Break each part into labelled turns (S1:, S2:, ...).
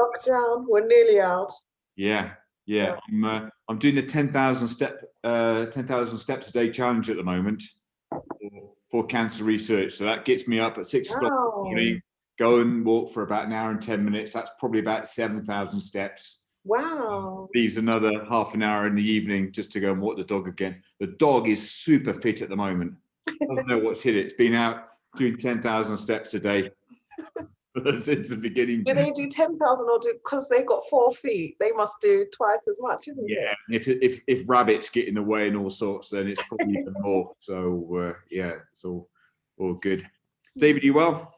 S1: lockdown. We're nearly out.
S2: Yeah.
S1: Yeah.
S2: I'm doing the 10,000 steps a day challenge at the moment for cancer research. So that gets me up at 6 o'clock in the morning, go and walk for about an hour and 10 minutes. That's probably about 7,000 steps.
S1: Wow.
S2: Leaves another half an hour in the evening just to go and walk the dog again. The dog is super fit at the moment. Doesn't know what's hit it. It's been out doing 10,000 steps a day since the beginning.
S1: Do they do 10,000 or because they got 4 feet, they must do twice as much, isn't it?
S2: Yeah, and if rabbits get in the way and all sorts, then it's probably even more. So yeah, it's all good. David, you well?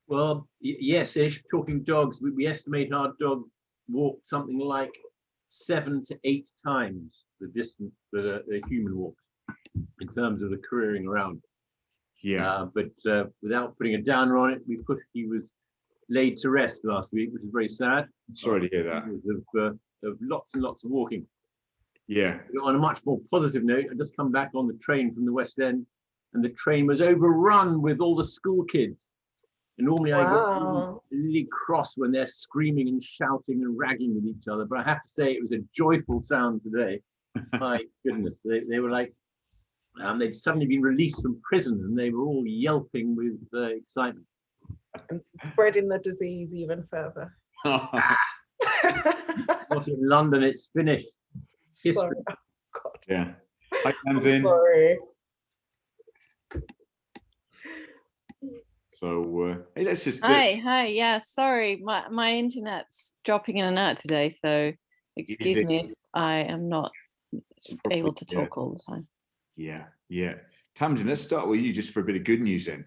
S3: Well, yes, ish. Talking dogs, we estimate our dog walked something like 7 to 8 times the distance that a human walks in terms of the careering around.
S2: Yeah.
S3: But without putting a downer on it, he was laid to rest last week, which is very sad.
S2: Sorry to hear that.
S3: Because of lots and lots of walking.
S2: Yeah.
S3: On a much more positive note, I just come back on the train from the West End, and the train was overrun with all the school kids. And normally I get really cross when they're screaming and shouting and ragging with each other, but I have to say it was a joyful sound today. My goodness, they were like, they'd suddenly been released from prison, and they were all yelping with excitement.
S1: And spreading the disease even further.
S3: Not in London, it's finished. History.
S1: Sorry. Oh, God.
S2: Yeah. Hi, Tamsin.
S1: Sorry.
S2: So hey, let's just
S4: hi. Yeah, sorry, my internet's dropping in and out today, so excuse me if I am not able to talk all the time.
S2: Yeah. Tamsin, let's start with you just for a bit of good news then.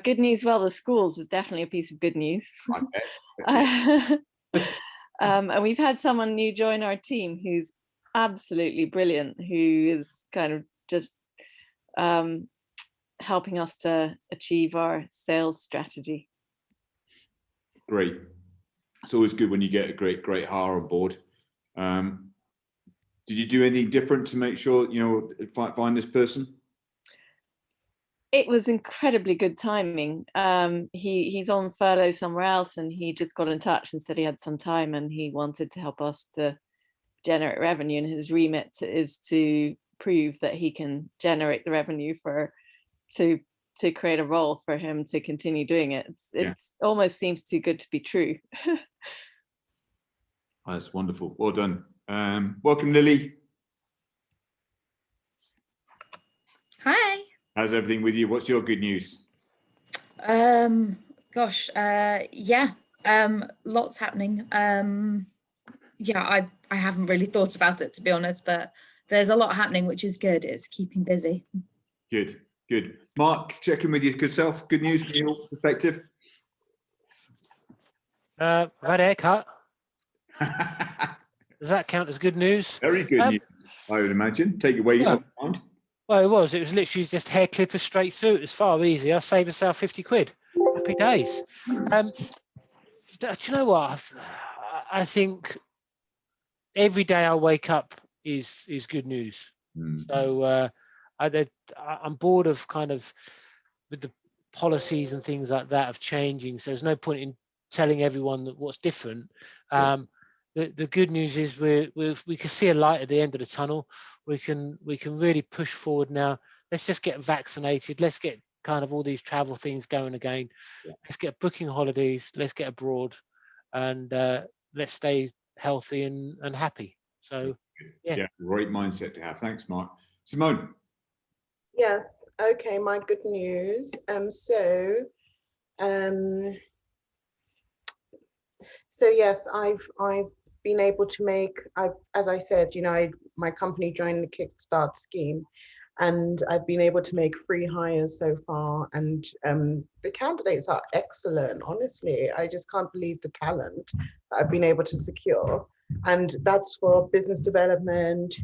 S4: Good news, well, the schools is definitely a piece of good news. And we've had someone new join our team who's absolutely brilliant, who is kind of just helping us to achieve our sales strategy.
S2: Great. It's always good when you get a great hire on board. Did you do anything different to make sure, find this person?
S4: It was incredibly good timing. He's on furlough somewhere else, and he just got in touch and said he had some time and he wanted to help us to generate revenue, and his remit is to prove that he can generate the revenue to create a role for him to continue doing it. It's almost seems too good to be true.
S2: That's wonderful. Well done. Welcome, Lily.
S5: Hi.
S2: How's everything with you? What's your good news?
S5: Lots happening. I haven't really thought about it, to be honest, but there's a lot happening, which is good. It's keeping busy.
S2: Good. Mark, check in with your good self. Good news from your perspective?
S6: I've had a haircut. Does that count as good news?
S2: Very good news, I would imagine. Take your weight off the mind. Well,
S6: it was literally just hair clippers straight through. It was far easier. I saved myself 50 quid. Happy days. Do you know what? I think every day I wake up is good news. So I'm bored of kind of with the policies and things like that of changing. So there's no point in telling everyone that what's different. The good news is we can see a light at the end of the tunnel. We can really push forward now. Let's just get vaccinated. Let's get kind of all these travel things going again. Let's get booking holidays. Let's get abroad, and let's stay healthy and happy. So yeah,
S2: great mindset to have. Thanks, Mark. Simone.
S1: Yes. Okay. My good news. So yes, I've been able to make. As I said, my company joined the Kickstart scheme, and I've been able to make 3 hires so far, and the candidates are excellent. Honestly, I just can't believe the talent that I've been able to secure, and that's for business development,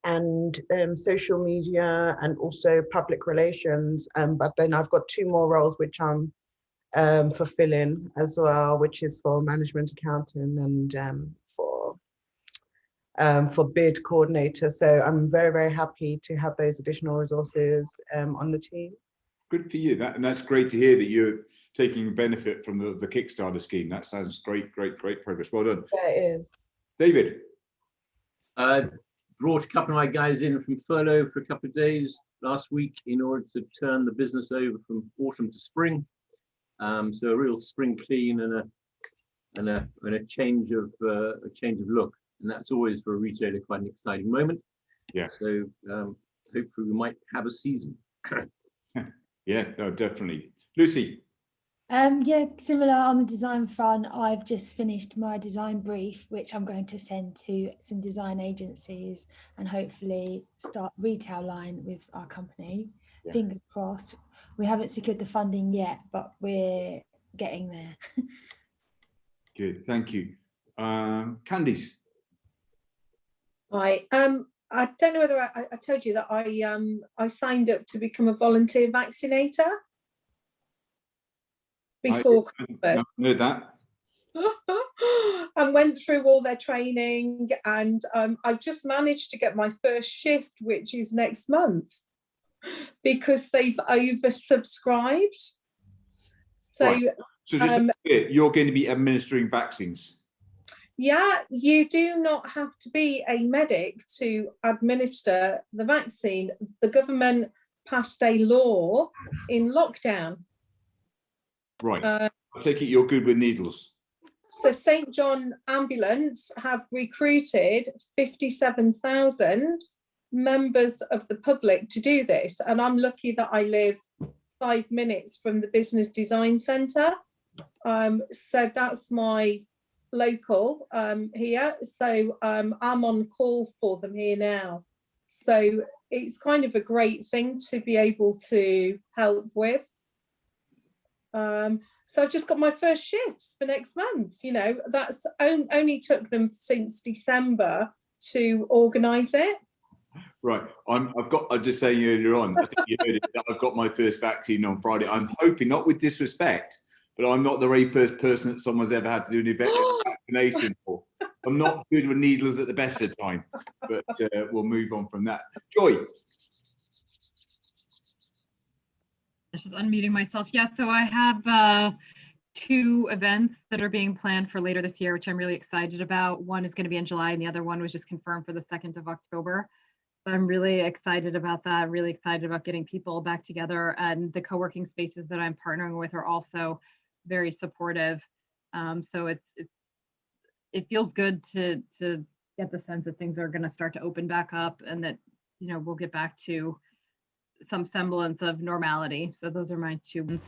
S1: and social media, and also public relations. But then I've got 2 more roles which I'm fulfilling as well, which is for management accounting and for bid coordinator. So I'm very, very happy to have those additional resources on the team.
S2: Good for you. And that's great to hear that you're taking benefit from the Kickstarter scheme. That sounds great progress. Well done.
S1: Yeah, it is.
S2: David.
S3: Brought a couple of my guys in from furlough for a couple of days last week in order to turn the business over from autumn to spring. So a real spring clean and a change of look, and that's always for a retailer quite an exciting moment.
S2: Yeah.
S3: So hopefully we might have a season.
S2: Yeah, no, definitely. Lucy.
S7: Yeah, similar on the design front. I've just finished my design brief, which I'm going to send to some design agencies and hopefully start retail line with our company. Yeah. Fingers crossed. We haven't secured the funding yet, but we're getting there.
S2: Good, thank you. Candice.
S8: Hi. I don't know whether I told you that I signed up to become a volunteer vaccinator before Christmas.
S2: I know that.
S8: And went through all their training, and I've just managed to get my first shift, which is next month, because they've oversubscribed. So,
S2: right. So just you're going to be administering vaccines.
S8: Yeah, you do not have to be a medic to administer the vaccine. The government passed a law in lockdown.
S2: Right. I take it you're good with needles.
S8: So St. John Ambulance have recruited 57,000 members of the public to do this. And I'm lucky that I live 5 minutes from the Business Design Centre. So that's my local here. So I'm on call for them here now. So it's kind of a great thing to be able to help with. So I've just got my first shifts for next month. You know, that's only took them since December to organise it.
S2: Right. I'm just saying earlier on, I think you heard it, that I've got my first vaccine on Friday. I'm hoping, not with disrespect, but I'm not the very first person that someone's ever had to do an vaccination for. I'm not good with needles at the best of time, but we'll move on from that. Joy.
S9: Just unmuting myself. Yeah, so I have 2 events that are being planned for later this year, which I'm really excited about. One is going to be in July, and the other one was just confirmed for the 2nd of October. So I'm really excited about that, really excited about getting people back together, and the co-working spaces that I'm partnering with are also very supportive. So it feels good to get the sense that things are going to start to open back up, and that, you know, we'll get back to some semblance of normality. So those are my 2 ones.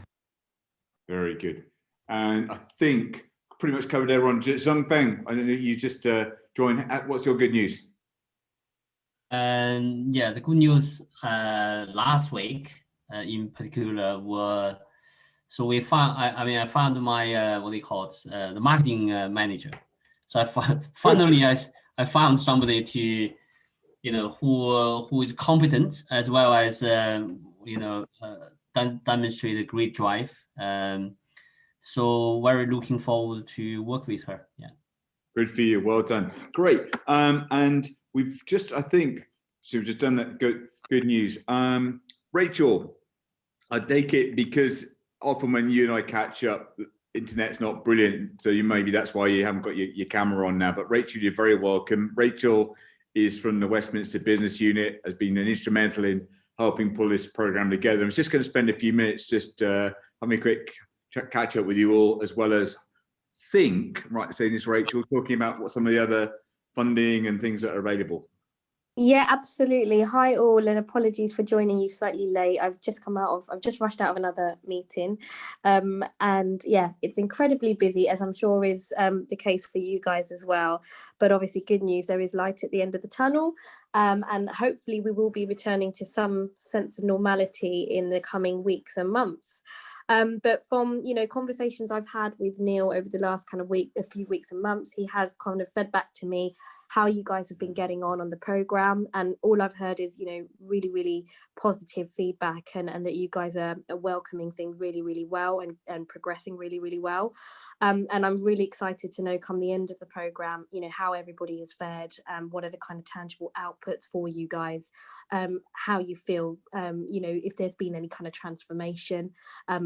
S2: Very good. And I think pretty much covered everyone. Zhang Feng, I know you just joined. What's your good news?
S10: Yeah, the good news last week in particular were, so we found, I found my, what do you call it, the marketing manager. So finally I found somebody to, you know, who is competent as well as, you know, demonstrate a great drive. So very looking forward to work with her. Yeah.
S2: Good for you. Well done. Great. And we've just, I think, so we've just done that. Good news. Rachel, I take it because often when you and I catch up, the internet's not brilliant. So maybe that's why you haven't got your camera on now. But Rachel, you're very welcome. Rachel is from the Westminster Business Unit, has been instrumental in helping pull this program together. I was just going to spend a few minutes just having a quick catch up with you all, as well as saying this, Rachel, talking about what some of the other funding and things that are available.
S11: Yeah, absolutely. Hi all, and apologies for joining you slightly late. I've just rushed out of another meeting. And yeah, it's incredibly busy, as I'm sure is the case for you guys as well. But obviously good news, there is light at the end of the tunnel. And hopefully we will be returning to some sense of normality in the coming weeks and months. But from, you know, conversations I've had with Neil over the last kind of a few weeks and months, he has kind of fed back to me how you guys have been getting on the program, and all I've heard is, you know, really, really positive feedback, and that you guys are welcoming things really, really well, and progressing really, really well. And I'm really excited to know, come the end of the program, you know, how everybody has fared, what are the kind of tangible outputs for you guys, how you feel, you know, if there's been any kind of transformation,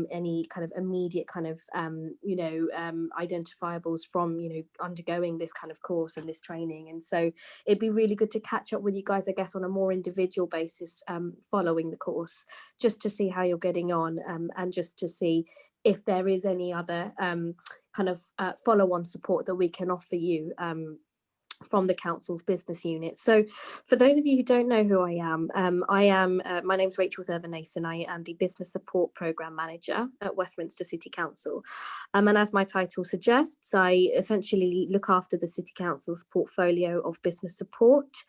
S11: any kind of immediate kind of, you know, identifiables from, you know, undergoing this kind of course and this training. And so it'd be really good to catch up with you guys, I guess, on a more individual basis following the course, just to see how you're getting on, and just to see if there is any other kind of follow-on support that we can offer you from the council's business unit. So for those of you who don't know who I am, my name's Rachel Thurvan-Nason. I am the Business Support Programme Manager at Westminster City Council. And as my title suggests, I essentially look after the City Council's portfolio of business support,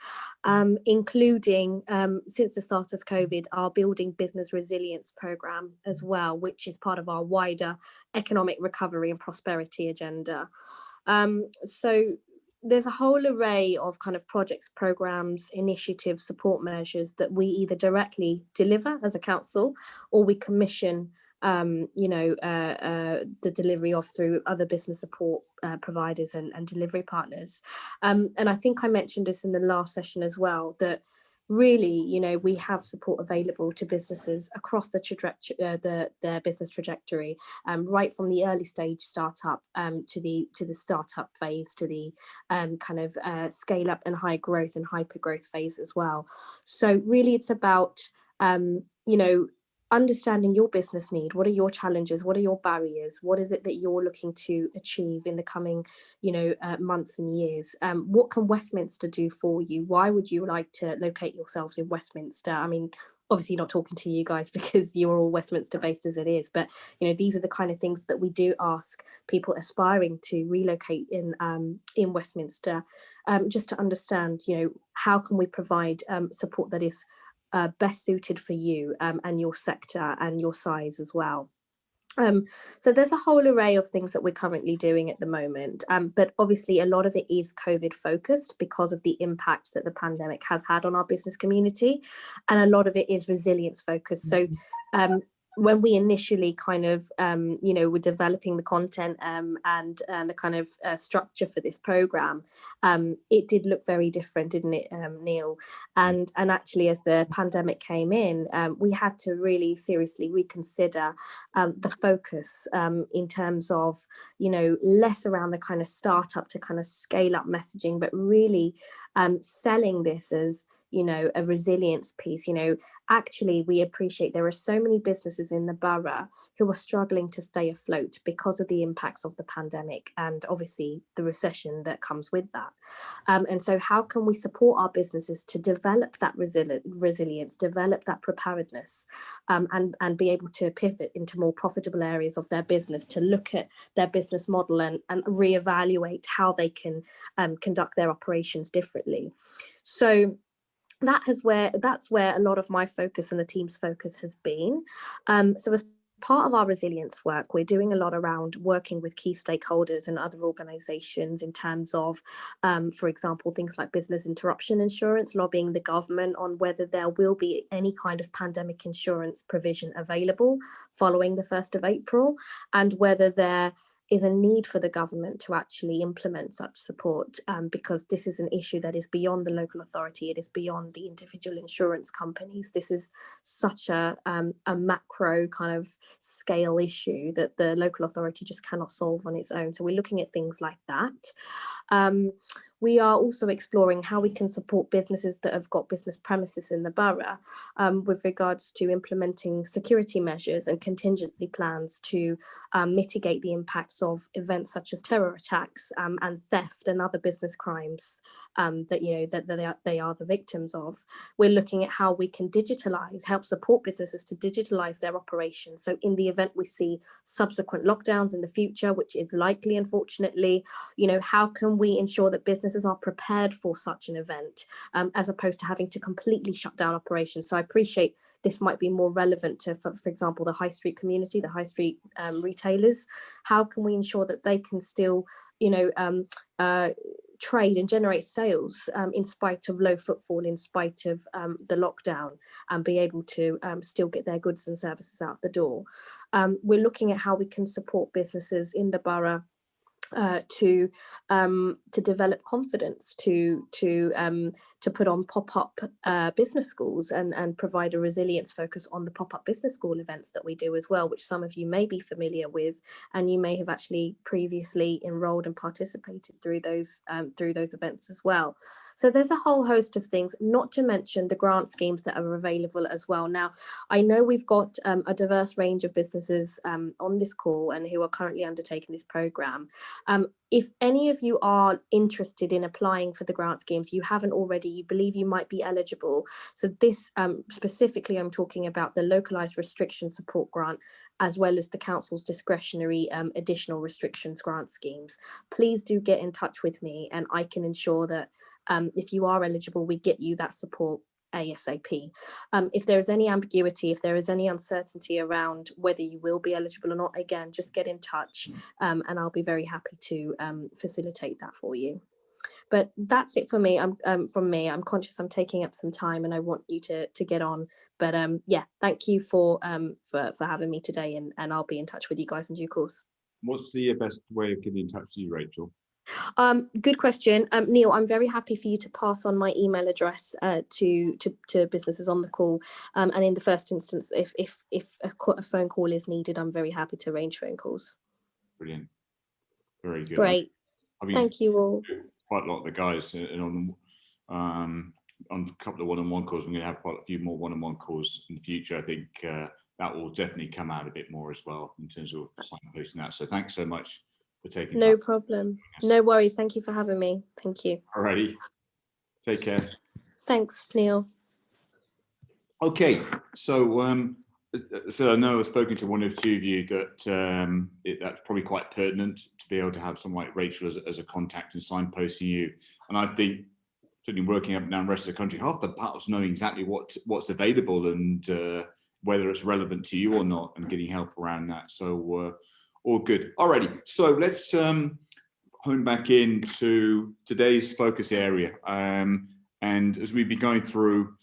S11: including, since the start of COVID, our Building Business Resilience programme as well, which is part of our wider economic recovery and prosperity agenda. So there's a whole array of kind of projects, programs, initiatives, support measures that we either directly deliver as a council, or we commission, you know, the delivery of through other business support providers and delivery partners. And I think I mentioned this in the last session as well, that really, you know, we have support available to businesses across the trajectory, their business trajectory, right from the early stage startup to the startup phase, to the kind of scale up and high growth and hyper growth phase as well. So really, it's about you know, understanding your business need. What are your challenges? What are your barriers? What is it that you're looking to achieve in the coming, you know, months and years? What can Westminster do for you? Why would you like to locate yourselves in Westminster? I mean, obviously not talking to you guys because you're all Westminster based as it is, but you know, these are the kind of things that we do ask people aspiring to relocate in Westminster, just to understand, you know, how can we provide support that is best suited for you and your sector and your size as well. So there's a whole array of things that we're currently doing at the moment, but obviously a lot of it is COVID focused because of the impacts that the pandemic has had on our business community, and a lot of it is resilience focused. So when we initially kind of, you know, were developing the content and the kind of structure for this program, it did look very different, didn't it, Neil? And actually, as the pandemic came in, we had to really seriously reconsider the focus in terms of, you know, less around the kind of startup to kind of scale up messaging, but really selling this as, you know, a resilience piece. You know, actually, we appreciate there are so many businesses in the borough who are struggling to stay afloat because of the impacts of the pandemic and obviously the recession that comes with that. And so how can we support our businesses to develop that resilience, develop that preparedness, and be able to pivot into more profitable areas of their business, to look at their business model and reevaluate how they can conduct their operations differently. So that's where a lot of my focus and the team's focus has been. So as part of our resilience work, we're doing a lot around working with key stakeholders and other organisations in terms of, for example, things like business interruption insurance, lobbying the government on whether there will be any kind of pandemic insurance provision available following the 1st of April, and whether there is a need for the government to actually implement such support, because this is an issue that is beyond the local authority. It is beyond the individual insurance companies. This is such a macro kind of scale issue that the local authority just cannot solve on its own. So we're looking at things like that. We are also exploring how we can support businesses that have got business premises in the borough with regards to implementing security measures and contingency plans to mitigate the impacts of events such as terror attacks and theft and other business crimes that, you know, that they are the victims of. We're looking at how we can help support businesses to digitalize their operations. So in the event we see subsequent lockdowns in the future, which is likely, unfortunately, you know, how can we ensure that businesses businesses are prepared for such an event, as opposed to having to completely shut down operations. So I appreciate this might be more relevant to, for example, the high street community, the high street retailers. How can we ensure that they can still, trade and generate sales in spite of low footfall, in spite of the lockdown, and be able to still get their goods and services out the door? We're looking at how we can support businesses in the borough to develop confidence, to put on pop-up business schools and provide a resilience focus on the pop-up business school events that we do as well, which some of you may be familiar with, and you may have actually previously enrolled and participated through those events as well. So there's a whole host of things, not to mention the grant schemes that are available as well. Now, I know we've got a diverse range of businesses on this call and who are currently undertaking this program. If any of you are interested in applying for the grant schemes, you haven't already, you believe you might be eligible. So this specifically, I'm talking about the localised restriction support grant, as well as the council's discretionary additional restrictions grant schemes. Please do get in touch with me, and I can ensure that if you are eligible, we get you that support ASAP. If there is any ambiguity, if there is any uncertainty around whether you will be eligible or not, again, just get in touch and I'll be very happy to facilitate that for you. But that's it for me. I'm conscious I'm taking up some time and I want you to get on. But yeah, thank you for having me today, and I'll be in touch with you guys in due course.
S2: What's the best way of getting in touch with you, Rachel?
S11: Good question. Neil, I'm very happy for you to pass on my email address to businesses on the call. And in the first instance, if a phone call is needed, I'm very happy to arrange phone calls.
S2: Brilliant. Very good.
S11: Great. Thank you all.
S2: Quite a lot of the guys and on a couple of one-on-one calls. I'm going to have quite a few more one-on-one calls in the future. I think that will definitely come out a bit more as well in terms of signposting that. So thanks so much for taking
S11: no
S2: time.
S11: Problem. No worries. Thank you for having me. Thank you.
S2: Alrighty. Take care.
S11: Thanks, Neil.
S2: Okay, so I know I've spoken to one or two of you that that's probably quite pertinent to be able to have someone like Rachel as a contact and signposting you. And I think certainly working up and down the rest of the country, half the battle's knowing exactly what's available and whether it's relevant to you or not, and getting help around that. So all good. Alrighty, so let's hone back into today's focus area. And as we've been going through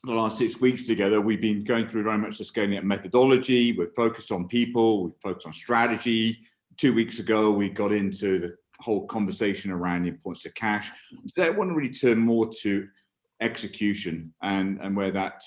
S2: the last 6 weeks together, we've been going through very much the scaling up methodology. We're focused on people, we've focused on strategy. 2 weeks ago, we got into the whole conversation around the importance of cash. Today, I want to really turn more to execution and where that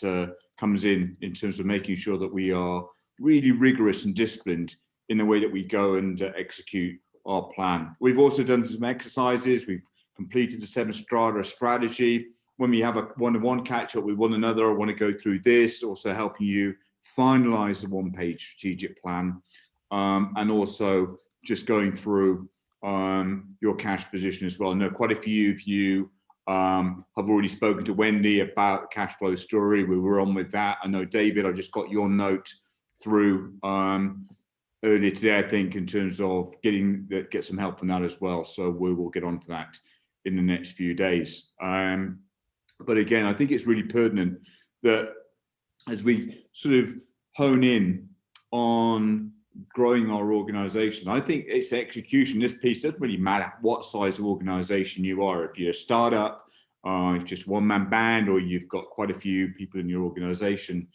S2: comes in terms of making sure that we are really rigorous and disciplined in the way that we go and execute our plan. We've also done some exercises. We've completed the 7 strata strategy. When we have a one-on-one catch up with one another, I want to go through this, also helping you finalize the one-page strategic plan, and also just going through your cash position as well. I know quite a few of you have already spoken to Wendy about the cash flow story. We were on with that. I know, David, I just got your note through earlier today, I think, in terms of get some help on that as well. So we will get onto that in the next few days. But again, I think it's really pertinent that as we sort of hone in on growing our organization, I think it's execution. This piece doesn't really matter what size of organization you are. If you're a startup, just one-man band, or you've got quite a few people in your organization,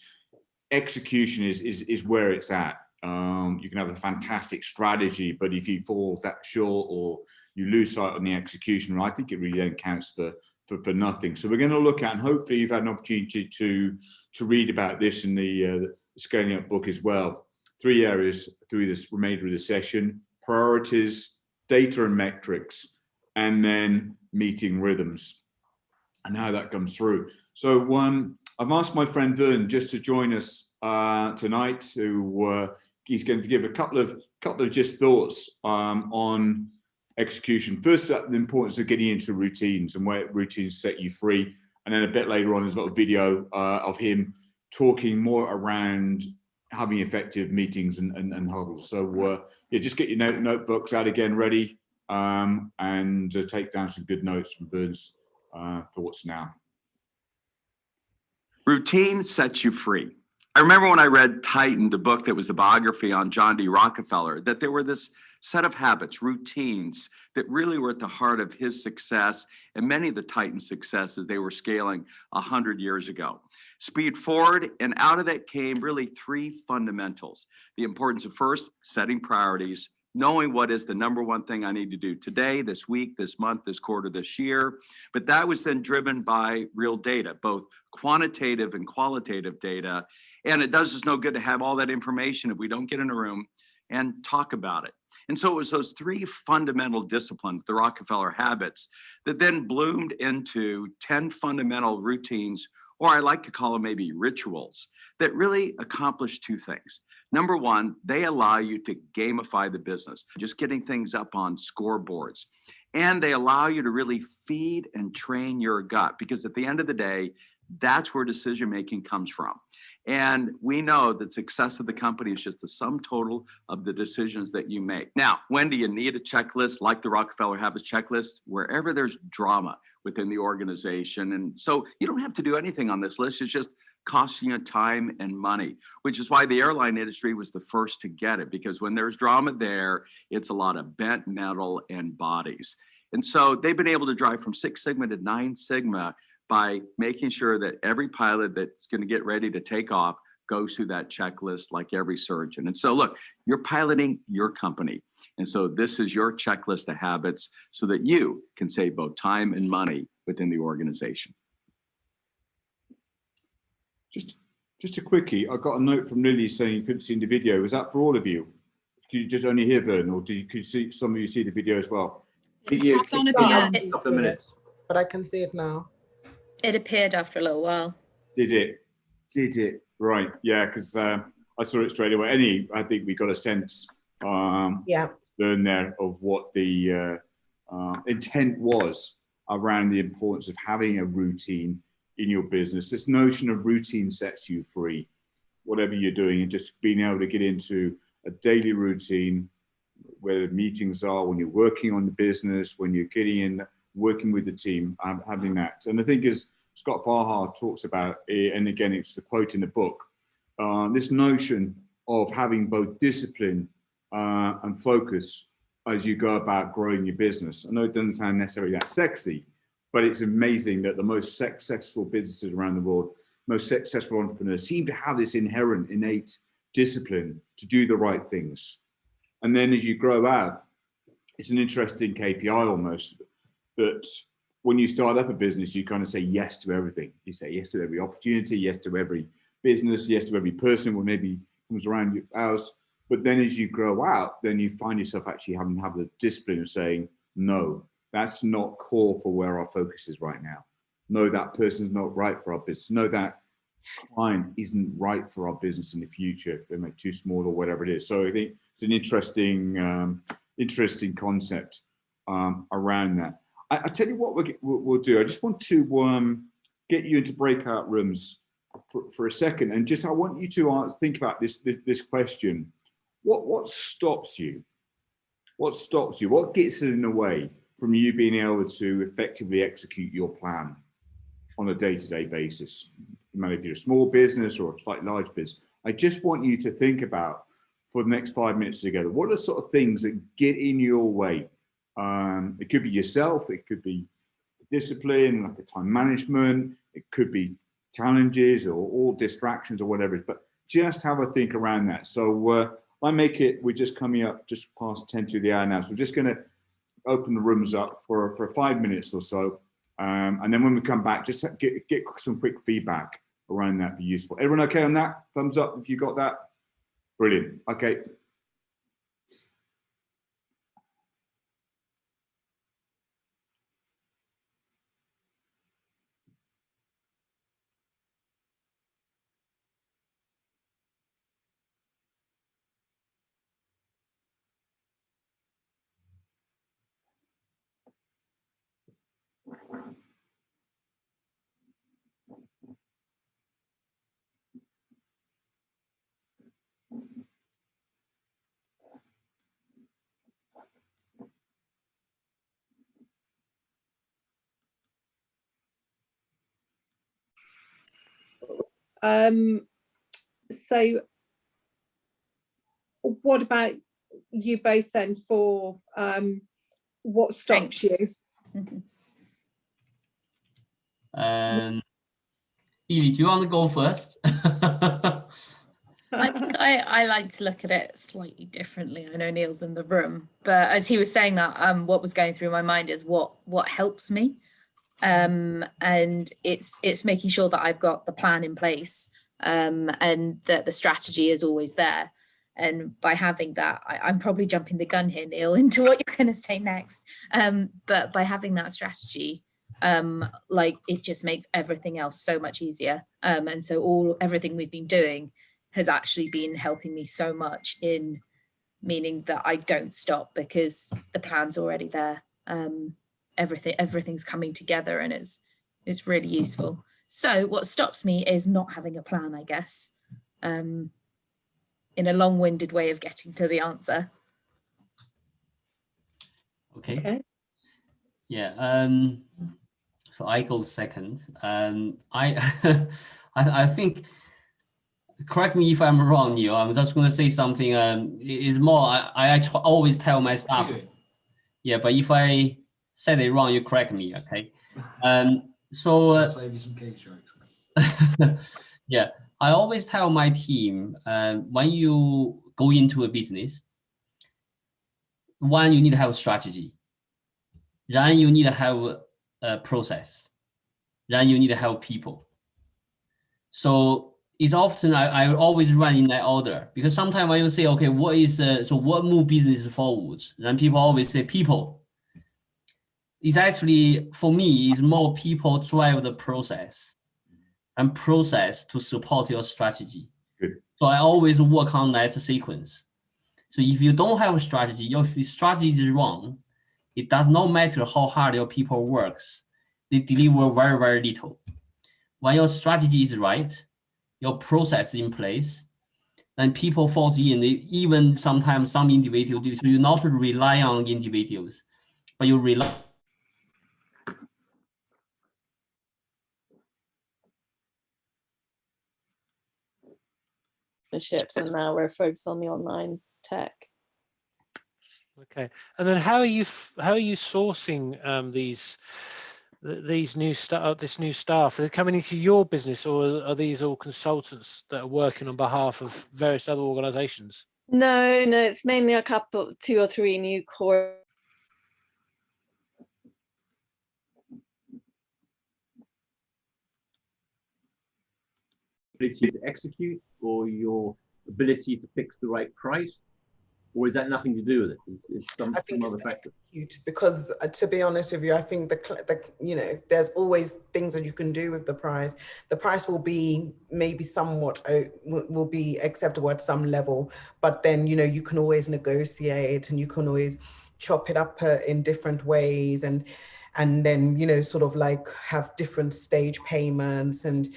S2: execution is where it's at. You can have a fantastic strategy, but if you fall that short or you lose sight on the execution, I think it really then counts for nothing. So we're going to look at, and hopefully you've had an opportunity to read about this in the Scaling Up book as well. 3 areas through this remainder of the session: priorities, data and metrics, and then meeting rhythms and how that comes through. So I've asked my friend Vern just to join us tonight, who he's going to give a couple of just thoughts on execution. First, the importance of getting into routines and where routines set you free. And then a bit later on, there's a little video of him talking more around having effective meetings and huddles. So yeah, just get your notebooks out again, ready. and take down some good notes from Vern's thoughts now.
S12: Routine sets you free. I remember when I read Titan, the book that was the biography on John D. Rockefeller, that there were this set of habits, routines, that really were at the heart of his success and many of the Titan successes they were scaling 100 years ago. Speed forward, and out of that came really three fundamentals. The importance of first, setting priorities, knowing what is the number one thing I need to do today, this week, this month, this quarter, this year. But that was then driven by real data, both quantitative and qualitative data. And it does us no good to have all that information if we don't get in a room and talk about it. And so it was those three fundamental disciplines, the Rockefeller habits, that then bloomed into 10 fundamental routines, or I like to call them maybe rituals, that really accomplish two things. Number one, they allow you to gamify the business, just getting things up on scoreboards. And they allow you to really feed and train your gut, because at the end of the day, that's where decision-making comes from. And we know that success of the company is just the sum total of the decisions that you make. Now, when do you need a checklist like the Rockefeller Habits checklist? Wherever there's drama within the organization. And so you don't have to do anything on this list. It's just costing you time and money, which is why the airline industry was the first to get it, because when there's drama there, it's a lot of bent metal and bodies. And so they've been able to drive from 6 Sigma to 9 Sigma by making sure that every pilot that's going to get ready to take off goes through that checklist like every surgeon. And so look, you're piloting your company. And so this is your checklist of habits so that you can save both time and money within the organization.
S2: Just a quickie, I got a note from Lily saying you couldn't see the video. Was that for all of you? Could you just only hear Vern, or could you see some of you see the video as well?
S9: Popped on at the end.
S3: Couple of minutes.
S1: But I can see it now.
S5: It appeared after a little while.
S2: Did it? Did it? Right. Yeah, because I saw it straight away. I think we got a sense
S1: Yeah.
S2: Vern there of what the intent was around the importance of having a routine in your business. This notion of routine sets you free, whatever you're doing, and just being able to get into a daily routine where the meetings are, when you're working on the business, when you're getting in, working with the team, having that. And I think as Scott Farhar talks about, and again, it's the quote in the book, this notion of having both discipline and focus as you go about growing your business. I know it doesn't sound necessarily that sexy, but it's amazing that the most successful businesses around the world, most successful entrepreneurs seem to have this inherent, innate discipline to do the right things. And then as you grow out, it's an interesting KPI almost, that when you start up a business, you kind of say yes to everything. You say yes to every opportunity, yes to every business, yes to every person who maybe comes around your house. But then as you grow out, then you find yourself actually having to have the discipline of saying, no, that's not core for where our focus is right now. No, that person's not right for our business. No, that client isn't right for our business in the future if they make too small or whatever it is. So I think it's an interesting concept around that. I tell you what we'll do. I just want to get you into breakout rooms for a second, and just I want you to think about this question. What stops you? What stops you? What gets in the way from you being able to effectively execute your plan on a day-to-day basis? No matter if you're a small business or a slightly large business, I just want you to think about for the next 5 minutes together, what are the sort of things that get in your way? It could be yourself, it could be discipline, like the time management, it could be challenges or all distractions or whatever, but just have a think around that. So we're just coming up just past 10 to the hour now. So we're just gonna open the rooms up for 5 minutes or so. And then when we come back, just get some quick feedback around that, be useful. Everyone okay on that? Thumbs up if you got that. Brilliant. Okay.
S8: So what about you both then for what stops you?
S10: Edie, do you want to go first?
S5: I think I like to look at it slightly differently. I know Neil's in the room, but as he was saying that, what was going through my mind is what helps me. And it's making sure that I've got the plan in place, and that the strategy is always there. And by having that, I'm probably jumping the gun here, Neil, into what you're going to say next. But by having that strategy, like it just makes everything else so much easier. And so everything we've been doing has actually been helping me so much, in meaning that I don't stop because the plan's already there. Everything's coming together, and it's really useful. So what stops me is not having a plan, I guess, in a long-winded way of getting to the answer.
S10: Okay. Yeah. So I go second. I think, correct me if I'm wrong, Neil. I'm just going to say something. Is more. I always tell my staff. Yeah, but if I said it wrong, you correct me. Okay. Save you some cake jokes. Yeah, I always tell my team, when you go into a business, one, you need to have a strategy. Then you need to have a process. Then you need to have people. So it's often I always run in that order, because sometimes when you say, okay, what move business forwards? Then people always say people. It's actually, for me, is more people drive the process, and process to support your strategy.
S2: Good.
S10: So I always work on that sequence. So if you don't have a strategy, if your strategy is wrong, it does not matter how hard your people works, they deliver very, very little. When your strategy is right, your process in place, then people fall in, even sometimes some individuals, so you not rely on individuals, but you rely
S4: ships, and now we're focused on the online tech.
S6: Okay, and then how are you sourcing these new staff? Are they coming into your business, or are these all consultants that are working on behalf of various other organizations?
S4: No, it's mainly a couple, 2 or 3 new core.
S3: Ability to execute, or your ability to fix the right price, or is that nothing to do with it? It's some other factor.
S1: Because to be honest with you, I think the there's always things that you can do with the price. The price will be maybe somewhat will be acceptable at some level, but then you can always negotiate, and you can always chop it up in different ways, and then sort of like have different stage payments, and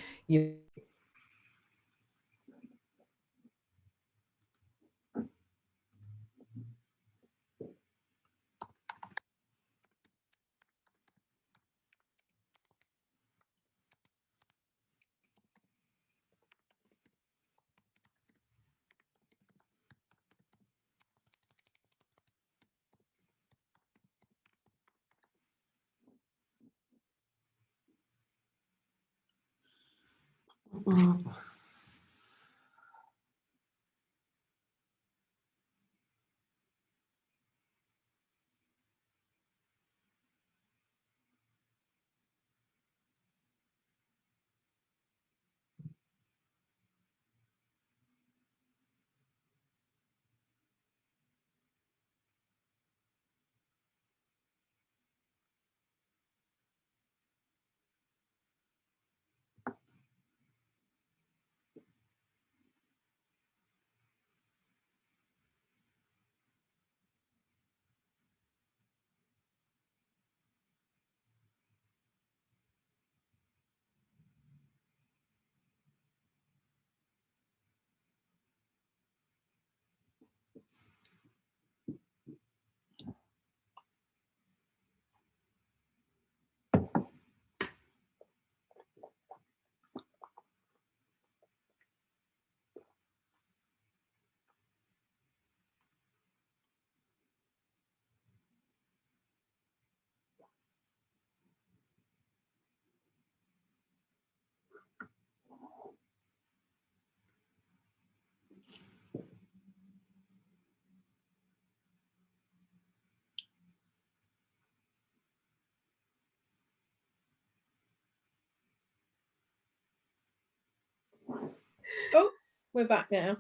S8: Oh, we're back now.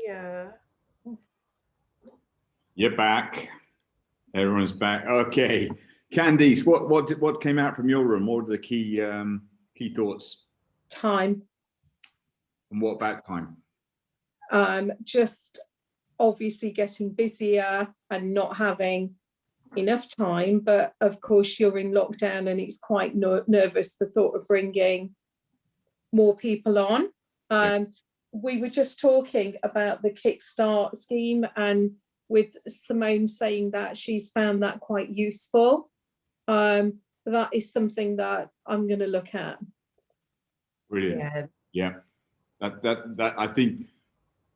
S1: Yeah.
S2: You're back. Everyone's back. Okay. Candice, what came out from your room? What were the key thoughts?
S8: Time.
S2: And what about time?
S8: Just obviously getting busier and not having enough time, but of course you're in lockdown and it's quite nervous, the thought of bringing more people on. We were just talking about the Kickstart scheme, and with Simone saying that she's found that quite useful. That is something that I'm going to look at.
S2: Brilliant. Yeah. That I think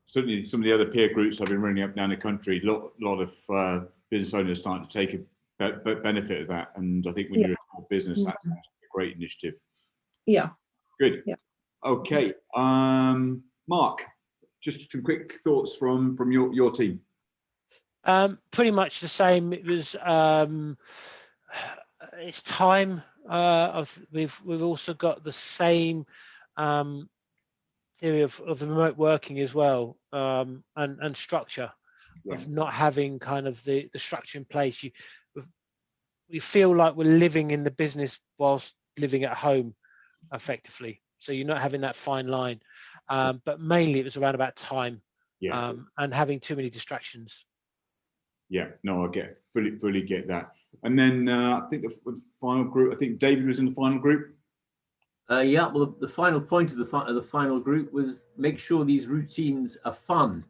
S2: certainly some of the other peer groups I've been running up down the country, a lot of business owners starting to take a benefit of that. And I think when you're a small business, that's a great initiative.
S8: Yeah.
S2: Good.
S8: Yeah.
S2: Okay. Mark, just some quick thoughts from your team.
S6: Pretty much the same. It was it's time. We've also got the same theory of the remote working as well, and structure of not having kind of the structure in place. We feel like we're living in the business whilst living at home effectively. So you're not having that fine line. But mainly it was around about time, and having too many distractions.
S2: Yeah, no, I get fully get that. And then I think the final group, I think David was in the final group.
S3: Yeah, well, the final point of the final group was make sure these routines are fun.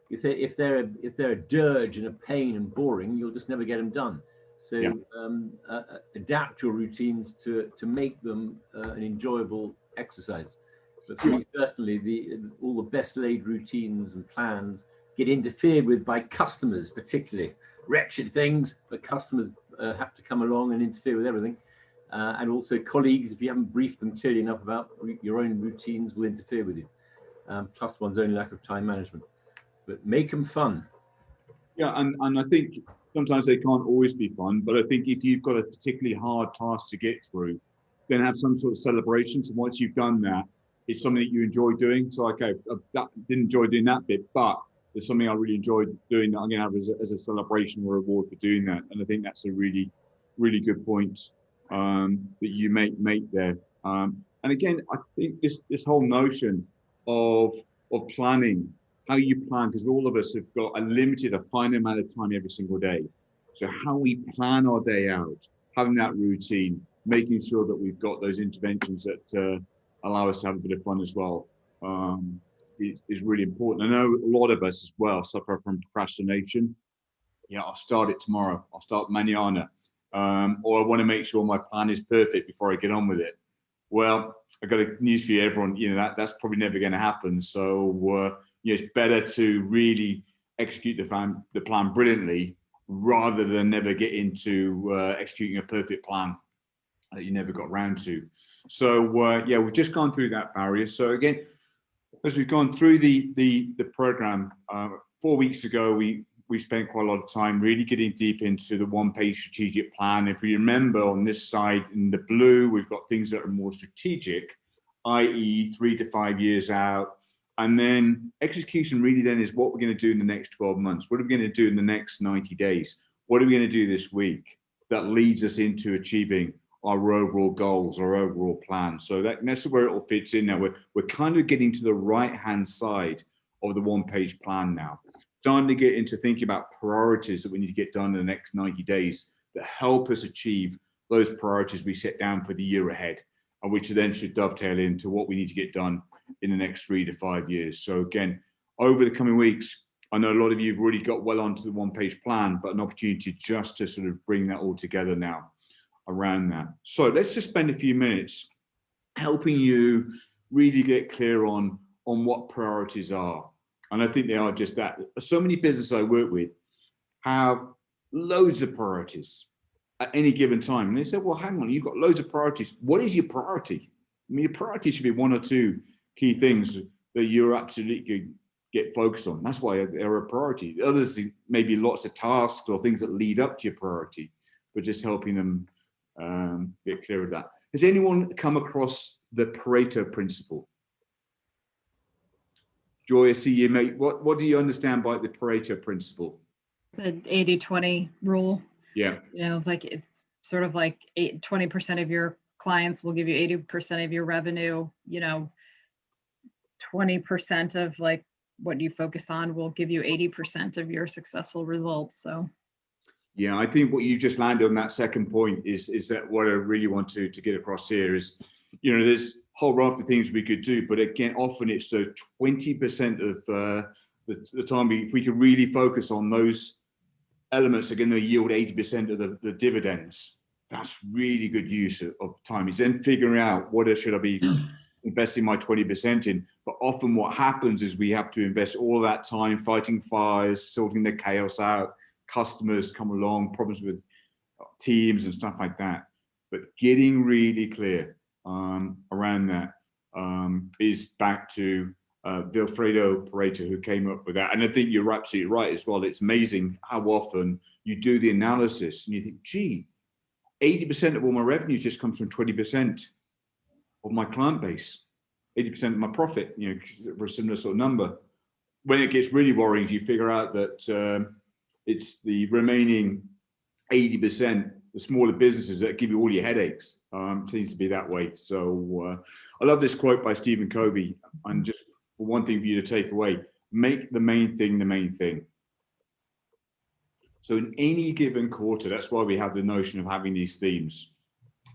S3: If they're a dirge and a pain and boring, you'll just never get them done. So adapt your routines to make them an enjoyable exercise. But for me, certainly all the best laid routines and plans get interfered with by customers, particularly wretched things, but customers have to come along and interfere with everything. And also colleagues, if you haven't briefed them clearly enough about your own routines, will interfere with you, plus one's own lack of time management. But make them fun.
S2: Yeah, and I think sometimes they can't always be fun, but I think if you've got a particularly hard task to get through, then have some sort of celebration. So once you've done that, it's something that you enjoy doing. So okay, I didn't enjoy doing that bit, but there's something I really enjoyed doing that I'm going to have as a celebration or reward for doing that. And I think that's a really, really good point that you make there. And again, I think this whole notion of planning, how you plan, because all of us have got a finite amount of time every single day. So how we plan our day out, having that routine, making sure that we've got those interventions that allow us to have a bit of fun as well, is really important. I know a lot of us as well suffer from procrastination. Yeah, I'll start it tomorrow. I'll start mañana. Or I want to make sure my plan is perfect before I get on with it. Well, I've got a news for you, everyone. You know, that's probably never going to happen. So it's better to really execute the plan brilliantly rather than never get into executing a perfect plan that you never got around to. So we've just gone through that barrier. So again, as we've gone through the program, 4 weeks ago, we spent quite a lot of time really getting deep into the one-page strategic plan. If you remember, on this side in the blue, we've got things that are more strategic, i.e. 3 to 5 years out. And then execution really then is what we're going to do in the next 12 months. What are we going to do in the next 90 days? What are we going to do this week that leads us into achieving our overall goals, our overall plan? So that's where it all fits in now. We're kind of getting to the right-hand side of the one-page plan now. Starting to get into thinking about priorities that we need to get done in the next 90 days that help us achieve those priorities we set down for the year ahead, and which then should dovetail into what we need to get done in the next 3 to 5 years. So again, over the coming weeks, I know a lot of you have already got well onto the one-page plan, but an opportunity just to sort of bring that all together now around that. So let's just spend a few minutes helping you really get clear on what priorities are. And I think they are just that. So many businesses I work with have loads of priorities at any given time. And they say, well, hang on, you've got loads of priorities. What is your priority? I mean, your priority should be 1 or 2 key things that you're absolutely get focused on. That's why they're a priority. Others, maybe lots of tasks or things that lead up to your priority, but just helping them get clear of that. Has anyone come across the Pareto principle? Joy, I see you, mate. What do you understand by the Pareto principle?
S9: The 80-20 rule.
S2: Yeah.
S9: You know, like it's sort of like 20% of your clients will give you 80% of your revenue. You know, 20% of like what you focus on will give you 80% of your successful results. So.
S2: Yeah, I think what you just landed on that second point is that what I really want to get across here is, you know, there's a whole raft of things we could do, but again, often it's 20% of the time. If we can really focus on those elements are going to yield 80% of the dividends. That's really good use of time. It's then figuring out what should I be investing my 20% in. But often what happens is we have to invest all that time fighting fires, sorting the chaos out. Customers come along, problems with teams and stuff like that. But getting really clear around that is back to Vilfredo Pareto, who came up with that. And I think you're absolutely right as well. It's amazing how often you do the analysis and you think, gee, 80% of all my revenue just comes from 20% of my client base, 80% of my profit, you know, for a similar sort of number. When it gets really worrying, you figure out that it's the remaining 80%, the smaller businesses that give you all your headaches. It seems to be that way. So I love this quote by Stephen Covey. And just for one thing for you to take away, make the main thing the main thing. So in any given quarter, that's why we have the notion of having these themes,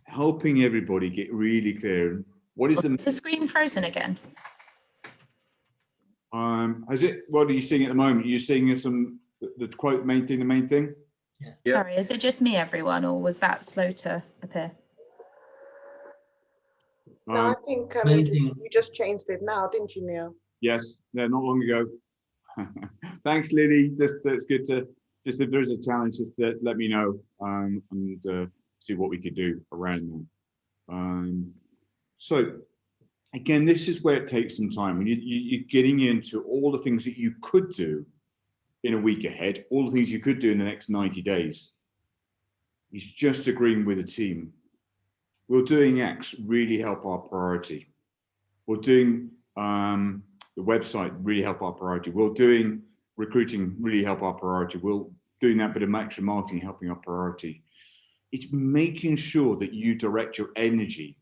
S2: helping everybody get really clear. What is
S5: the screen frozen again?
S2: Has it? What are you seeing at the moment? Are you seeing some the quote main thing, the main thing?
S5: Yeah. Sorry, is it just me, everyone, or was that slow to appear?
S1: No, I think you just changed it now, didn't you, Neil?
S2: Yes, not long ago. Thanks, Lily. Just it's good to just if there's a challenge, just let me know and see what we could do around them. So again, this is where it takes some time when you're getting into all the things that you could do in a week ahead, all the things you could do in the next 90 days. It's just agreeing with the team. Will doing X really help our priority? Will doing the website really help our priority? Will doing recruiting really help our priority? Will doing that bit of extra marketing helping our priority? It's making sure that you direct your energy,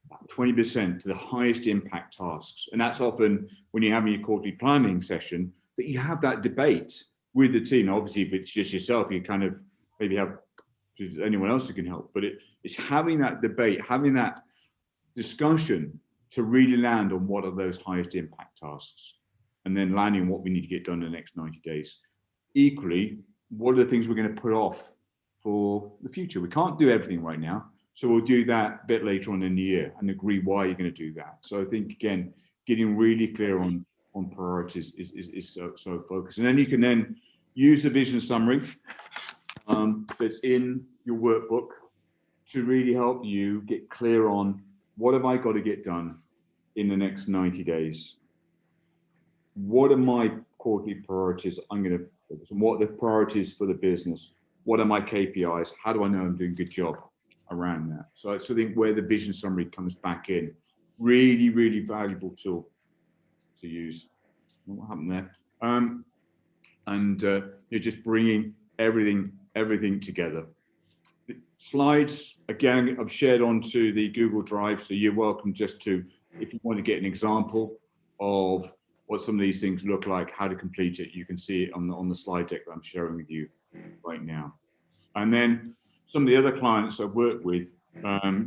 S2: about 20%, to the highest impact tasks. And that's often when you're having your quarterly planning session, that you have that debate with the team. Obviously, if it's just yourself, you kind of maybe have anyone else who can help. But it's having that debate, having that discussion to really land on what are those highest impact tasks, and then landing what we need to get done in the next 90 days. Equally, what are the things we're going to put off for the future? We can't do everything right now, so we'll do that a bit later on in the year and agree why you're going to do that. So I think, again, getting really clear on priorities is so focused. And then you can then use the vision summary that's in your workbook to really help you get clear on what have I got to get done in the next 90 days? What are my quarterly priorities I'm going to focus on? What are the priorities for the business? What are my KPIs? How do I know I'm doing a good job around that? So I think where the vision summary comes back in, really, really valuable tool to use. What happened there? You're just bringing everything together. The slides, again, I've shared onto the Google Drive, so you're welcome just to, if you want to get an example of what some of these things look like, how to complete it, you can see it on the slide deck that I'm sharing with you right now. And then some of the other clients I've worked with,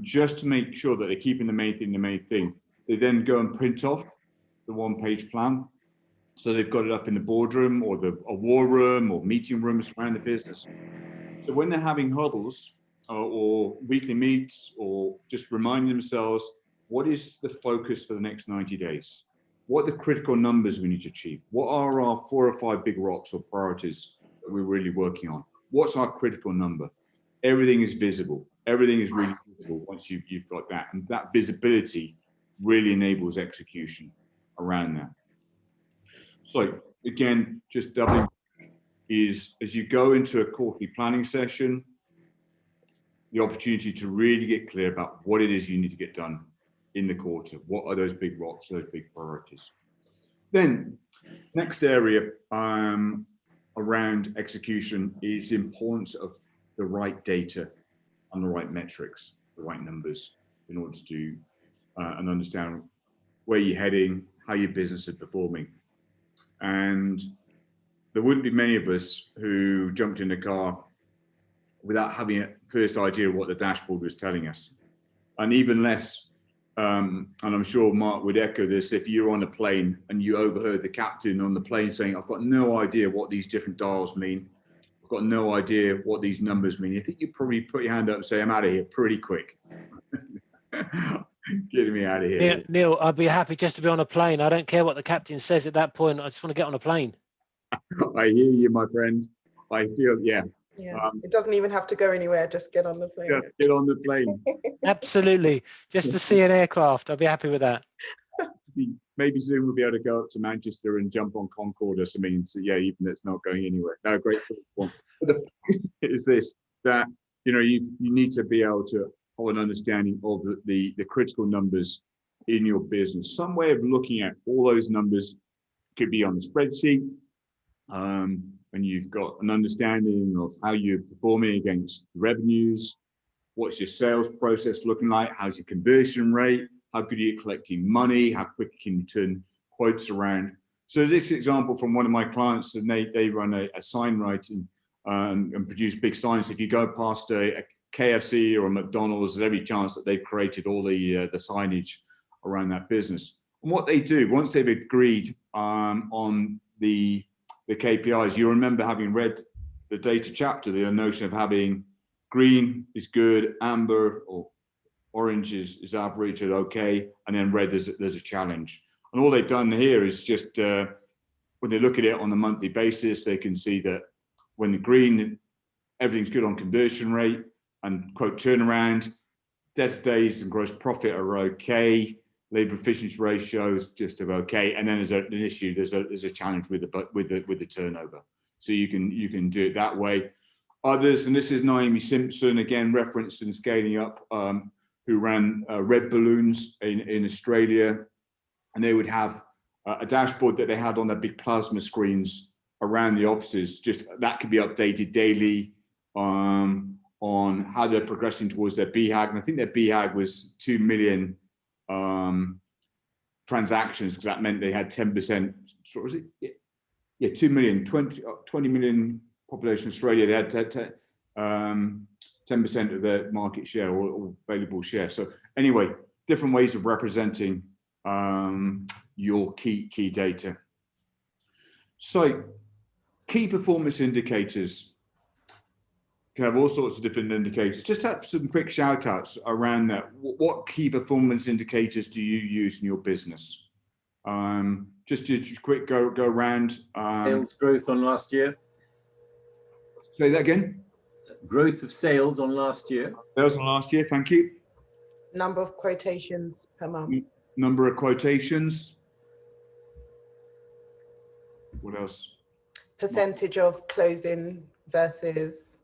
S2: just to make sure that they're keeping the main thing, they then go and print off the one-page plan. So they've got it up in the boardroom or a war room or meeting rooms around the business. So when they're having huddles or weekly meets, or just remind themselves, what is the focus for the next 90 days? What are the critical numbers we need to achieve? What are our 4 or 5 big rocks or priorities that we're really working on? What's our critical number? Everything is visible. Everything is really visible once you've got that. And that visibility really enables execution around that. So again, just doubling is as you go into a quarterly planning session, the opportunity to really get clear about what it is you need to get done in the quarter. What are those big rocks, those big priorities? Then next area around execution is the importance of the right data and the right metrics, the right numbers, in order to do and understand where you're heading, how your business is performing. And there wouldn't be many of us who jumped in the car without having a first idea of what the dashboard was telling us. And even less, and I'm sure Mark would echo this, if you're on a plane and you overheard the captain on the plane saying, I've got no idea what these different dials mean. I've got no idea what these numbers mean. I think you probably put your hand up and say, I'm out of here pretty quick. Getting me out of here.
S6: Neil, I'd be happy just to be on a plane. I don't care what the captain says at that point. I just want to get on a plane.
S2: I hear you, my friend. I feel, yeah.
S1: Yeah, it doesn't even have to go anywhere. Just get on the plane.
S2: Just get on the plane.
S6: Absolutely. Just to see an aircraft. I'll be happy with that.
S2: Maybe soon we'll be able to go up to Manchester and jump on Concorde or something. So yeah, even it's not going anywhere. No, great one. But the point is this, that you need to be able to have an understanding of the critical numbers in your business. Some way of looking at all those numbers could be on the spreadsheet. And you've got an understanding of how you're performing against revenues, what's your sales process looking like, how's your conversion rate, how good are you collecting money, how quick can you turn quotes around. So this example from one of my clients, and they run a sign writing and produce big signs. If you go past a KFC or a McDonald's, there's every chance that they've created all the signage around that business. And what they do, once they've agreed on the KPIs, you remember having read the data chapter, the notion of having green is good, amber or orange is average or okay, and then red there's a challenge. And all they've done here is just when they look at it on a monthly basis, they can see that when the green, everything's good on conversion rate and quote turnaround, debtor days and gross profit are okay. Labor efficiency ratios just of okay, and then there's an issue. There's a challenge with the turnover. So you can do it that way. Others, and this is Naomi Simpson again, referenced in Scaling Up, who ran Red Balloons in Australia, and they would have a dashboard that they had on their big plasma screens around the offices. Just that could be updated daily on how they're progressing towards their BHAG, and I think their BHAG was 2 million. Transactions, because that meant they had 10%. So was it? Yeah, 2 million, 20 million population Australia. They had 10% of their market share or available share. So anyway, different ways of representing your key data. So key performance indicators can have all sorts of different indicators. Just have some quick shout outs around that. What key performance indicators do you use in your business? Just quick go around.
S3: Sales growth on last year.
S2: Say that again.
S3: Growth of sales on last year.
S2: Sales on last year, thank you.
S1: Number of quotations per month.
S2: Number of quotations. What else?
S1: Percentage of closing versus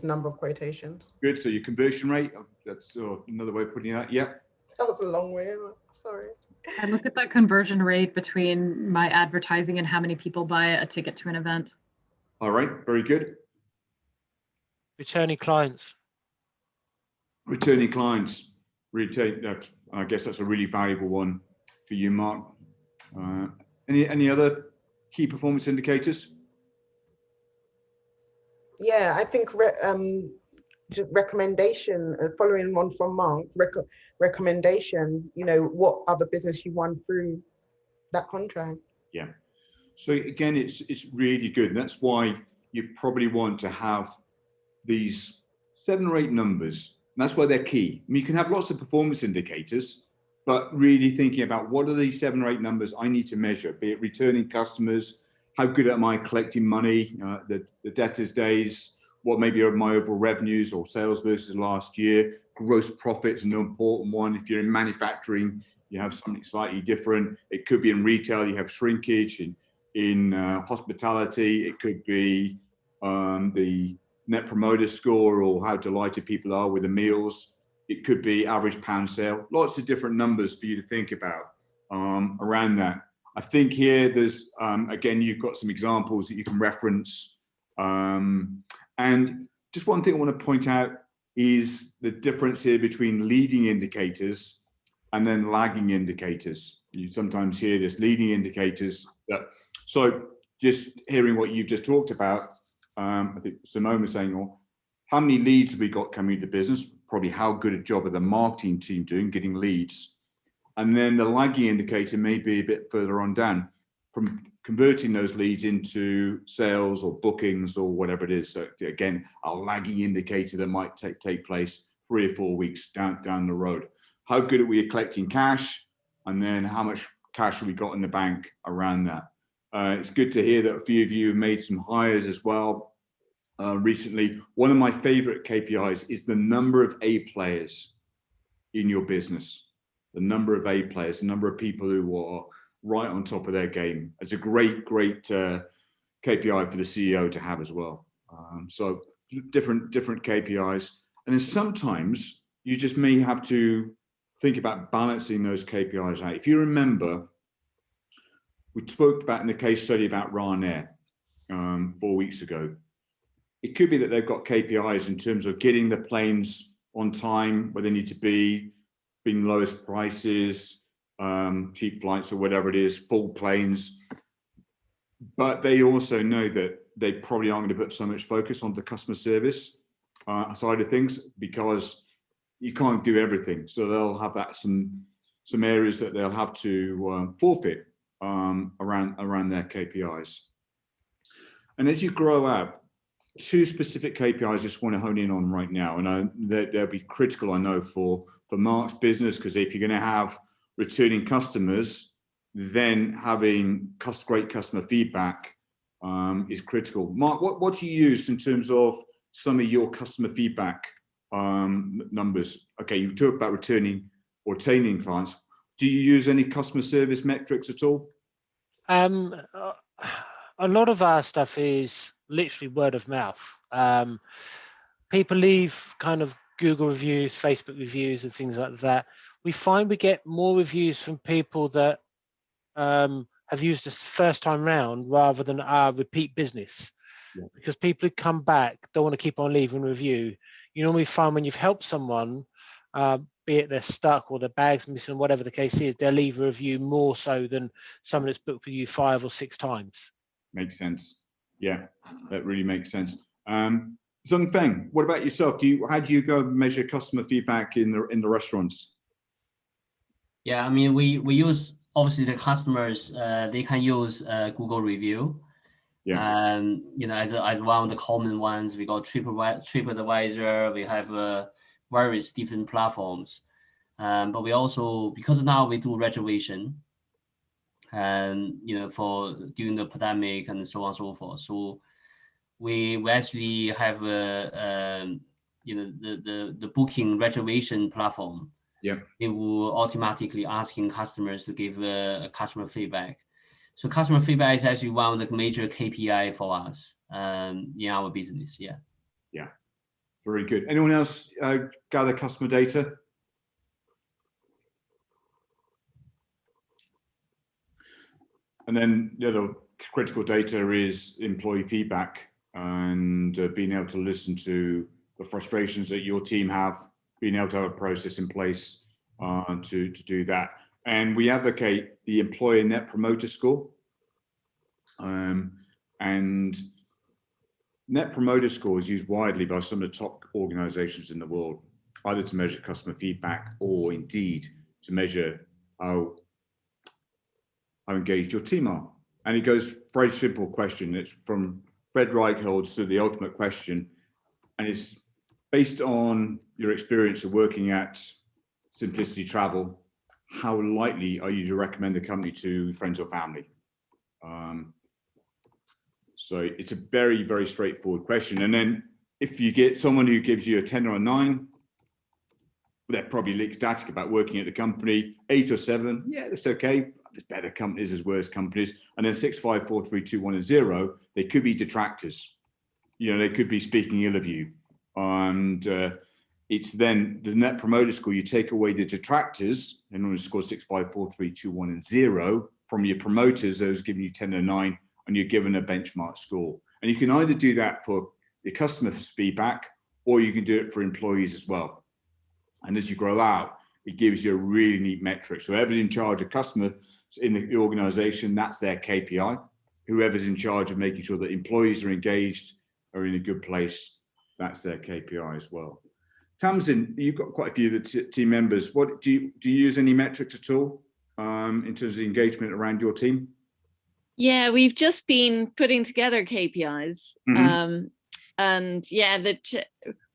S1: number of quotations.
S2: Good. So your conversion rate. That's another way of putting that. Yep.
S1: That was a long way. Sorry.
S9: I look at that conversion rate between my advertising and how many people buy a ticket to an event.
S2: All right. Very good.
S6: Returning clients.
S2: Returning clients. I guess that's a really valuable one for you, Mark. Any other key performance indicators?
S1: Yeah, I think recommendation, following one from Mark, recommendation, what other business you won through that contract.
S2: Yeah. So again, it's really good. And that's why you probably want to have these 7 or 8 numbers. And that's why they're key. I mean, you can have lots of performance indicators, but really thinking about what are these 7 or 8 numbers I need to measure, be it returning customers, how good am I collecting money, the debtors days, what maybe are my overall revenues or sales versus last year. Gross profits, an important one. If you're in manufacturing, you have something slightly different. It could be in retail, you have shrinkage. In hospitality, it could be the net promoter score or how delighted people are with the meals. It could be average pound sale. Lots of different numbers for you to think about. around that. I think here there's, again, you've got some examples that you can reference. And just one thing I want to point out is the difference here between leading indicators and then lagging indicators. You sometimes hear this leading indicators. So just hearing what you've just talked about, I think Simone was saying, well, how many leads have we got coming into the business? Probably how good a job are the marketing team doing getting leads? And then the lagging indicator may be a bit further on down from converting those leads into sales or bookings or whatever it is. So again, a lagging indicator that might take place 3 or 4 weeks down the road. How good are we at collecting cash? And then how much cash have we got in the bank around that? It's good to hear that a few of you have made some hires as well recently. One of my favorite KPIs is the number of A players in your business. The number of A players, the number of people who are right on top of their game. It's a great KPI for the CEO to have as well. So different KPIs. And then sometimes you just may have to think about balancing those KPIs out. If you remember, we spoke about in the case study about Ryanair 4 weeks ago. It could be that they've got KPIs in terms of getting the planes on time where they need to be, being lowest prices, cheap flights or whatever it is, full planes. But they also know that they probably aren't going to put so much focus on the customer service side of things because you can't do everything. So they'll have that some areas that they'll have to forfeit around their KPIs. And as you grow out, 2 specific KPIs I just want to hone in on right now, and they'll be critical, I know, for Mark's business, because if you're going to have returning customers, then having great customer feedback is critical. Mark, what do you use in terms of some of your customer feedback numbers? Okay, you talk about returning or retaining clients. Do you use any customer service metrics at all?
S6: A lot of our stuff is literally word of mouth. People leave kind of Google reviews, Facebook reviews and things like that. We find we get more reviews from people that have used us first time round rather than our repeat business. Yeah. Because people who come back don't want to keep on leaving a review. You normally find when you've helped someone, be it they're stuck or their bag's missing, whatever the case is, they'll leave a review more so than someone that's booked with you 5 or 6 times.
S2: Makes sense. Yeah, that really makes sense. Zheng Feng, what about yourself? How do you go measure customer feedback in the restaurants?
S10: Yeah, I mean, we use, obviously the customers, they can use Google review. Yeah. You know, as one of the common ones, we got TripAdvisor, we have various different platforms. But we also, because now we do reservation, you know, for during the pandemic and so on and so forth. So we actually have you know, the booking reservation platform. Yeah, it will automatically asking customers to give a customer feedback. So customer feedback is actually one of the major KPI for us in our business. Yeah.
S2: Yeah, very good. Anyone else gather customer data? And then the other critical data is employee feedback and being able to listen to the frustrations that your team have, being able to have a process in place to do that. And we advocate the employer net promoter score. And net promoter score is used widely by some of the top organizations in the world, either to measure customer feedback or indeed to measure how engaged your team are. And it goes very simple question. It's from Fred Reichholz to the ultimate question. And it's based on your experience of working at Simplicity Travel. How likely are you to recommend the company to friends or family? So it's a very, very straightforward question. And then if you get someone who gives you a 10 or a 9, they're probably ecstatic about working at the company. 8 or 7, yeah, that's okay. There's better companies, there's worse companies. And then 6, 5, 4, 3, 2, 1, and 0, they could be detractors. You know, they could be speaking ill of you. And it's then the Net Promoter Score. You take away the detractors, and on a score 6, 5, 4, 3, 2, 1, and 0 from your promoters, those giving you 10 and 9, and you're given a benchmark score. And you can either do that for your customer feedback, or you can do it for employees as well. And as you grow out, it gives you a really neat metric. So whoever's in charge of customers in the organization, that's their KPI. Whoever's in charge of making sure that employees are engaged, are in a good place, that's their KPI as well. Tamsin, you've got quite a few of the team members. What do you use any metrics at all in terms of the engagement around your team?
S4: Yeah, we've just been putting together KPIs. And yeah,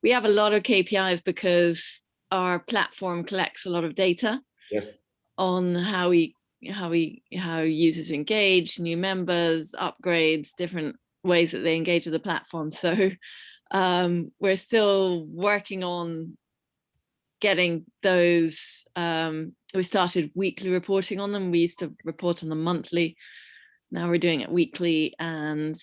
S4: we have a lot of KPIs because our platform collects a lot of data.
S2: Yes.
S4: On how users engage, new members, upgrades, different ways that they engage with the platform. So we're still working on getting those. We started weekly reporting on them. We used to report on them monthly. Now we're doing it weekly, and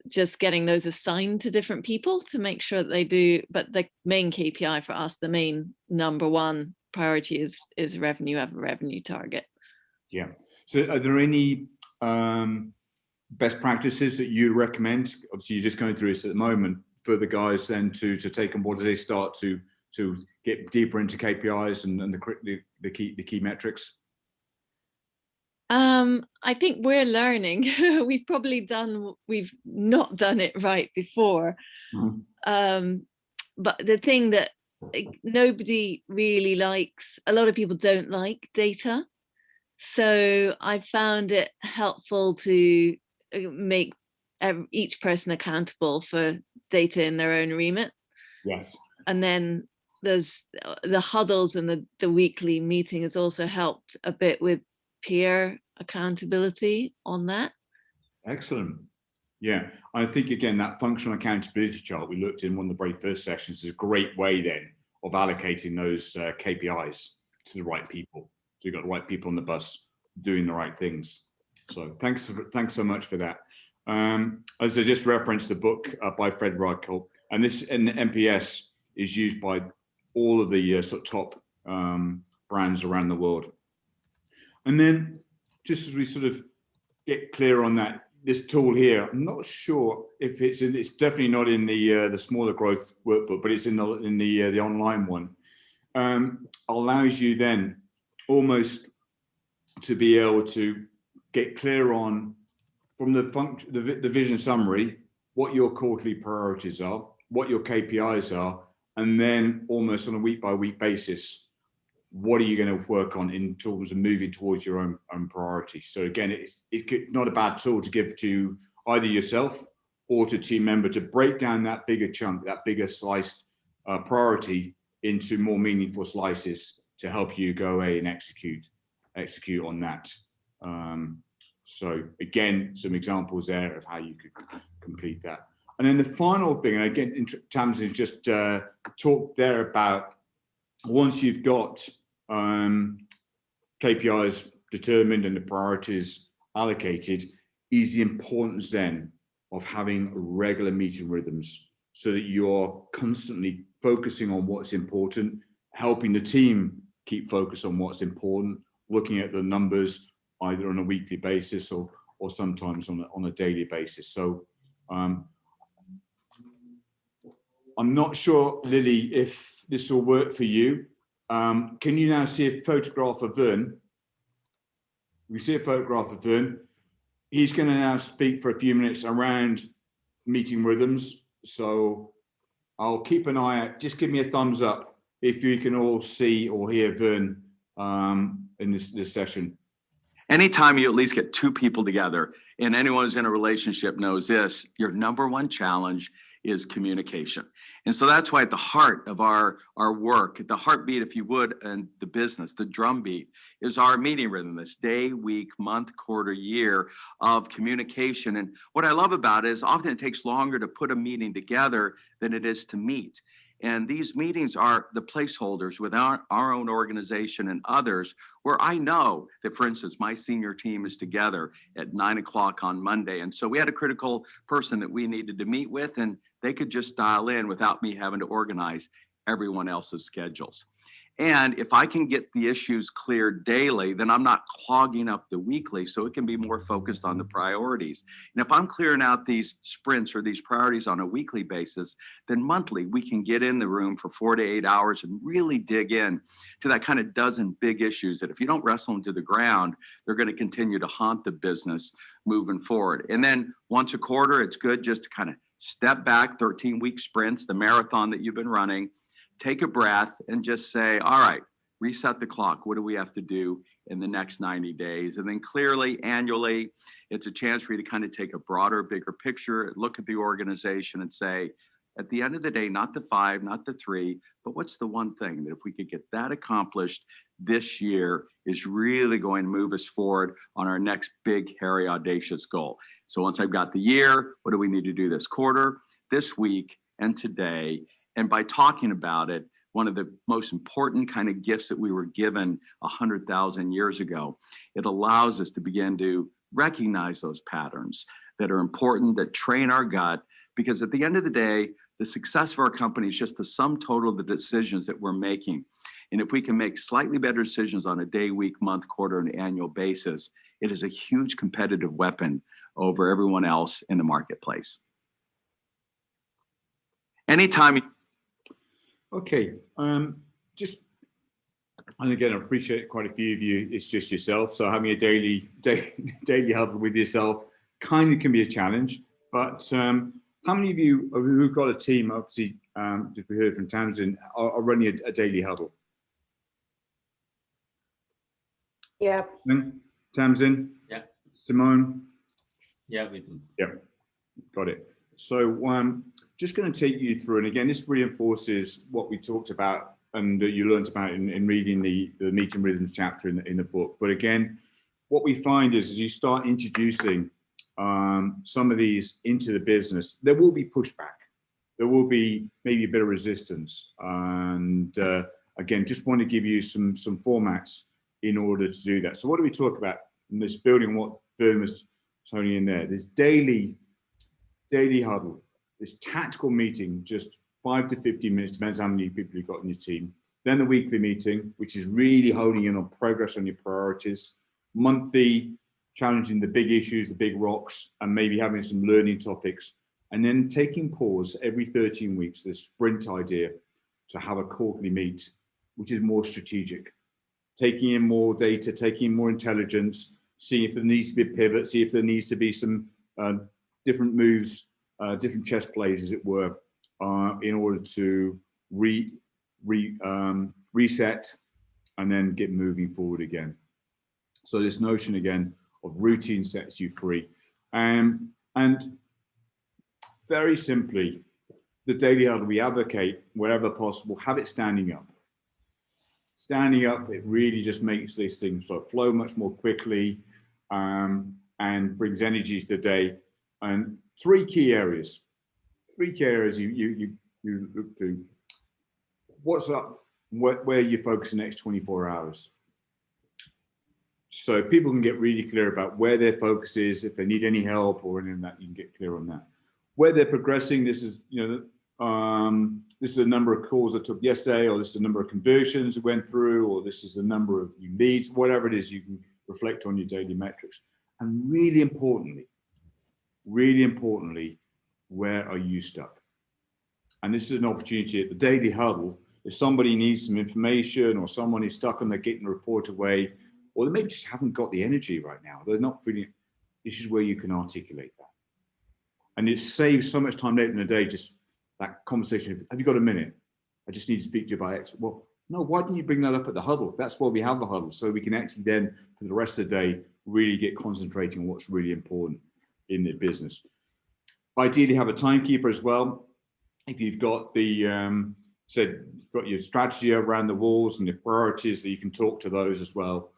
S4: just getting those assigned to different people to make sure that they do. But the main KPI for us, the main number one priority is revenue, have a revenue target.
S2: Yeah. So are there any best practices that you recommend? Obviously, you're just going through this at the moment for the guys then to take on board as they start to get deeper into KPIs and the key metrics.
S4: I think we're learning. We've not done it right before. But the thing that nobody really likes, a lot of people don't like data. So I found it helpful to make each person accountable for data in their own remit.
S2: Yes.
S4: And then there's the huddles, and the weekly meeting has also helped a bit with peer accountability on that.
S2: Excellent. Yeah, I think again that functional accountability chart we looked in one of the very first sessions is a great way then of allocating those KPIs to the right people. So you've got the right people on the bus doing the right things. So thanks so much for that. As I just referenced the book by Fred Reichelt, and this NPS is used by all of the sort of top brands around the world. And then just as we sort of get clear on that, this tool here, I'm not sure if it's definitely not in the smaller growth workbook, but it's in the online one. Allows you then almost to be able to get clear on from the vision summary, what your quarterly priorities are, what your KPIs are, and then almost on a week by week basis, what are you going to work on in terms of moving towards your own priority? So again, it's not a bad tool to give to either yourself or to team member to break down that bigger chunk, that bigger sliced priority into more meaningful slices to help you go away and execute on that. So again, some examples there of how you could complete that. And then the final thing, and again, Tamsin just talked there about once you've got KPIs determined and the priorities allocated, is the importance then of having regular meeting rhythms so that you're constantly focusing on what's important, helping the team keep focused on what's important, looking at the numbers either on a weekly basis or sometimes on a daily basis. So I'm not sure, Lily, if this will work for you. Can you now see a photograph of Vern? We see a photograph of Vern. He's going to now speak for a few minutes around meeting rhythms. So I'll keep an eye out. Just give me a thumbs up if you can all see or hear Vern in this session.
S12: Anytime you at least get two people together, and anyone who's in a relationship knows this, your number one challenge is communication. And so that's why at the heart of our work, the heartbeat, if you would, and the business, the drumbeat, is our meeting rhythm, this day, week, month, quarter, year of communication. And what I love about it is often it takes longer to put a meeting together than it is to meet. And these meetings are the placeholders with our own organization and others, where I know that, for instance, my senior team is together at 9 o'clock on Monday. And so we had a critical person that we needed to meet with, and they could just dial in without me having to organize. everyone else's schedules. And if I can get the issues cleared daily, then I'm not clogging up the weekly, so it can be more focused on the priorities. And if I'm clearing out these sprints or these priorities on a weekly basis, then monthly we can get in the room for 4 to 8 hours and really dig in to that kind of dozen big issues that if you don't wrestle them to the ground, they're going to continue to haunt the business moving forward. And then once a quarter, it's good just to kind of step back, 13-week sprints, the marathon that you've been running, take a breath and just say, all right, reset the clock. What do we have to do in the next 90 days? And then clearly, annually, it's a chance for you to kind of take a broader, bigger picture, look at the organization and say, at the end of the day, not the 5, not the 3, but what's the one thing that if we could get that accomplished this year is really going to move us forward on our next big, hairy, audacious goal. So once I've got the year, what do we need to do this quarter, this week, and today? And by talking about it, one of the most important kind of gifts that we were given 100,000 years ago, it allows us to begin to recognize those patterns that are important, that train our gut, because at the end of the day, the success of our company is just the sum total of the decisions that we're making. And if we can make slightly better decisions on a day, week, month, quarter, and annual basis, it is a huge competitive weapon over everyone else in the marketplace. Anytime.
S2: Okay, just, and again, I appreciate quite a few of you, it's just yourself, so having a daily huddle with yourself kind of can be a challenge, but how many of you who've got a team, obviously, just we heard from Tamsin, are running a daily huddle?
S1: Yeah.
S2: Tamsin?
S10: Yeah.
S2: Simone?
S10: Yeah, we do.
S2: Yeah, got it. So just going to take you through, and again, this reinforces what we talked about and that you learned about in reading the Meeting Rhythms chapter in the book. But again, what we find is as you start introducing some of these into the business, there will be pushback. There will be maybe a bit of resistance. And again, just want to give you some formats in order to do that. So what do we talk about in this building? What Vern was telling you in there? This daily huddle, this tactical meeting, just 5 to 15 minutes, depends how many people you've got in your team. Then the weekly meeting, which is really honing in on progress on your priorities. Monthly, challenging the big issues, the big rocks, and maybe having some learning topics. And then taking pause every 13 weeks, this sprint idea to have a quarterly meet, which is more strategic. Taking in more data, taking in more intelligence, seeing if there needs to be a pivot, see if there needs to be some different moves, different chess plays, as it were, in order to reset and then get moving forward again. So this notion again of routine sets you free. And very simply, the daily huddle we advocate, wherever possible, have it standing up. Standing up, it really just makes these things flow much more quickly and brings energy to the day. And three key areas you look to. What's up, where you focus the next 24 hours. So people can get really clear about where their focus is, if they need any help or anything that, you can get clear on that. Where they're progressing, this is, this is a number of calls I took yesterday, or this is a number of conversions we went through, or this is a number of new leads, whatever it is, you can reflect on your daily metrics. And really importantly, where are you stuck? And this is an opportunity at the daily huddle. If somebody needs some information or someone is stuck and they're getting a report away, or they maybe just haven't got the energy right now, they're not feeling, this is where you can articulate that. And it saves so much time later in the day, just that conversation of, have you got a minute? I just need to speak to you about X. Well, no, why didn't you bring that up at the huddle? That's why we have the huddle, so we can actually then, for the rest of the day, really get concentrating on what's really important in the business. Ideally, have a timekeeper as well. If you've got the, got your strategy around the walls and the priorities, that you can talk to those as well.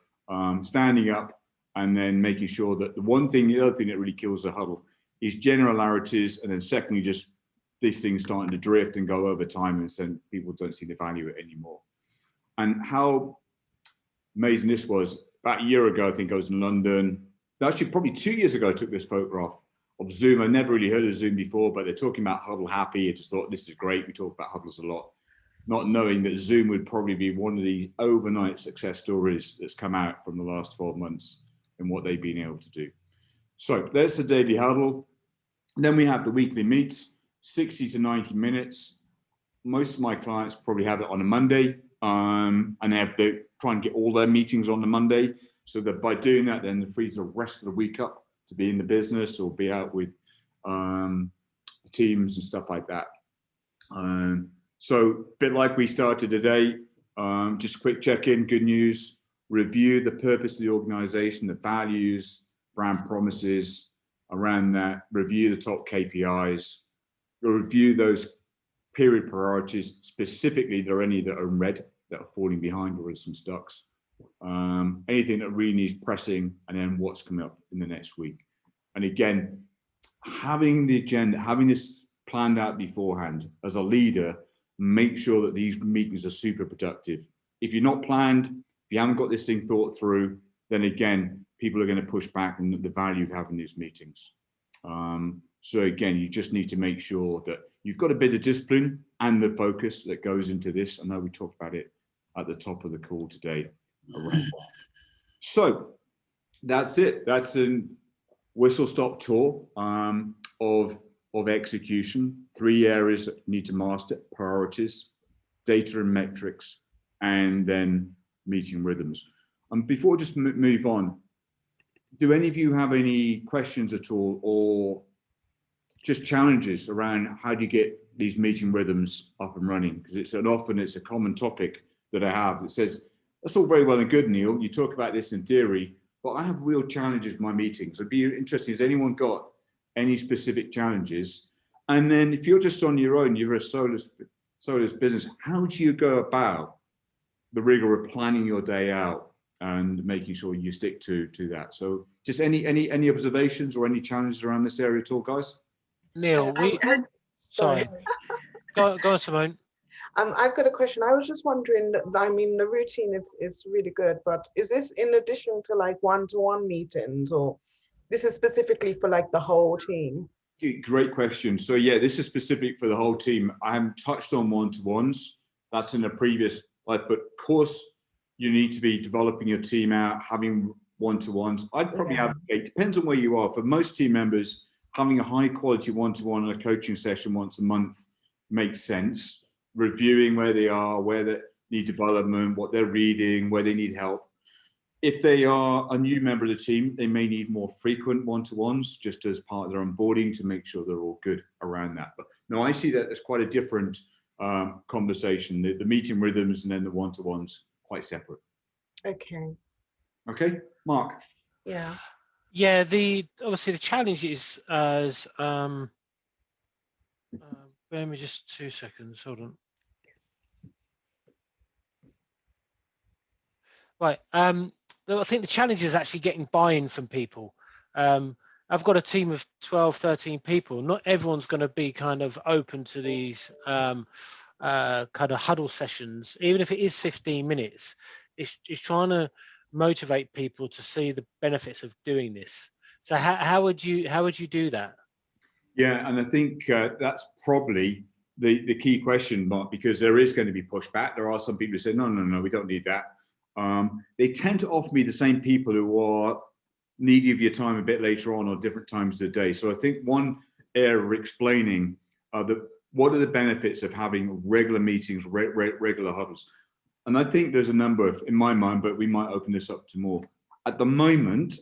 S2: Standing up and then making sure that the other thing that really kills the huddle is generalities, and then secondly, just these things starting to drift and go over time, and then people don't see the value of it anymore. And how amazing this was, about a year ago, I think I was in London. Actually, probably 2 years ago, I took this photograph of Zoom. I never really heard of Zoom before, but they're talking about Huddle Happy. I just thought, this is great. We talk about huddles a lot. not knowing that Zoom would probably be one of the overnight success stories that's come out from the last 12 months and what they've been able to do. So there's the daily huddle. And then we have the weekly meets, 60 to 90 minutes. Most of my clients probably have it on a Monday, and they have to try and get all their meetings on the Monday. So that by doing that, then it frees the rest of the week up to be in the business or be out with teams and stuff like that. So a bit like we started today, just a quick check-in, good news, review the purpose of the organization, the values, brand promises around that, review the top KPIs, review those period priorities, specifically, there are any that are in red that are falling behind or some stocks. Anything that really needs pressing, and then what's coming up in the next week. And again, having the agenda, having this planned out beforehand as a leader, make sure that these meetings are super productive. If you're not planned, if you haven't got this thing thought through, then again, people are going to push back on the value of having these meetings. So again, you just need to make sure that you've got a bit of discipline and the focus that goes into this. I know we talked about it at the top of the call today. So that's it. That's a whistle-stop tour of execution. 3 areas that you need to master: priorities, data and metrics, and then meeting rhythms. And before just move on, do any of you have any questions at all, or just challenges around how do you get these meeting rhythms up and running? Because it's a common topic that I have that says, that's all very well and good, Neil, you talk about this in theory, but I have real challenges in my meetings. It'd be interesting, has anyone got any specific challenges? And then if you're just on your own, you're a solus business, how do you go about the rigor of planning your day out and making sure you stick to that? So just any observations or any challenges around this area at all, guys?
S6: Neil, sorry. Go on, Simone.
S1: I've got a question. I was just wondering, I mean, the routine is really good, but is this in addition to like one-to-one meetings, or this is specifically for like the whole team?
S2: Great question. So yeah, this is specific for the whole team. I haven't touched on one-to-ones. That's in a previous life, but of course you need to be developing your team out, having one-to-ones. I'd probably advocate, depends on where you are. For most team members, having a high quality one-to-one and a coaching session once a month makes sense. Reviewing where they are, where they need development, what they're reading, where they need help. If they are a new member of the team, they may need more frequent one-to-ones just as part of their onboarding to make sure they're all good around that. But no, I see that as quite a different conversation. The meeting rhythms and then the one-to-ones quite separate.
S1: Okay.
S2: Okay, Mark.
S1: Yeah.
S6: Yeah, obviously the challenge is as bear me just 2 seconds, hold on. Right, I think the challenge is actually getting buy-in from people. I've got a team of 12, 13 people. Not everyone's going to be kind of open to these kind of huddle sessions, even if it is 15 minutes. It's trying to motivate people to see the benefits of doing this. So how would you do that? Yeah,
S2: and I think that's probably the key question, Mark, because there is going to be pushback. There are some people who say, no, we don't need that. They tend to offer me the same people who are needy of your time a bit later on or different times of the day. So I think one area of explaining what are the benefits of having regular meetings, regular huddles. And I think there's a number in my mind, but we might open this up to more. At the moment,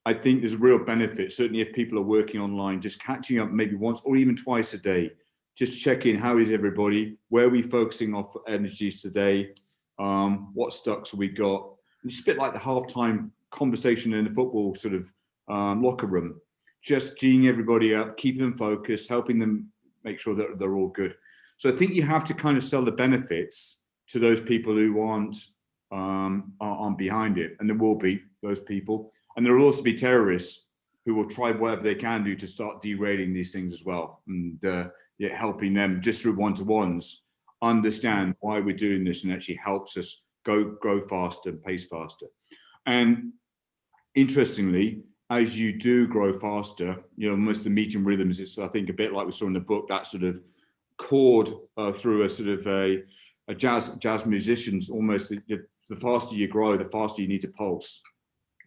S2: I think there's a real benefit, certainly if people are working online, just catching up maybe once or even twice a day, just checking how is everybody, where are we focusing off energies today, what stocks have we got. And it's a bit like the halftime conversation in the football sort of locker room, just geeing everybody up, keeping them focused, helping them make sure that they're all good. So I think you have to kind of sell the benefits to those people who aren't behind it, and there will be those people, and there will also be terrorists who will try whatever they can do to start derailing these things as well, and helping them just through one-to-ones understand why we're doing this, and actually helps us grow faster and pace faster. And interestingly, as you do grow faster, most of the meeting rhythms, it's I think a bit like we saw in the book, that sort of chord through a sort of jazz musicians, almost the faster you grow, the faster you need to pulse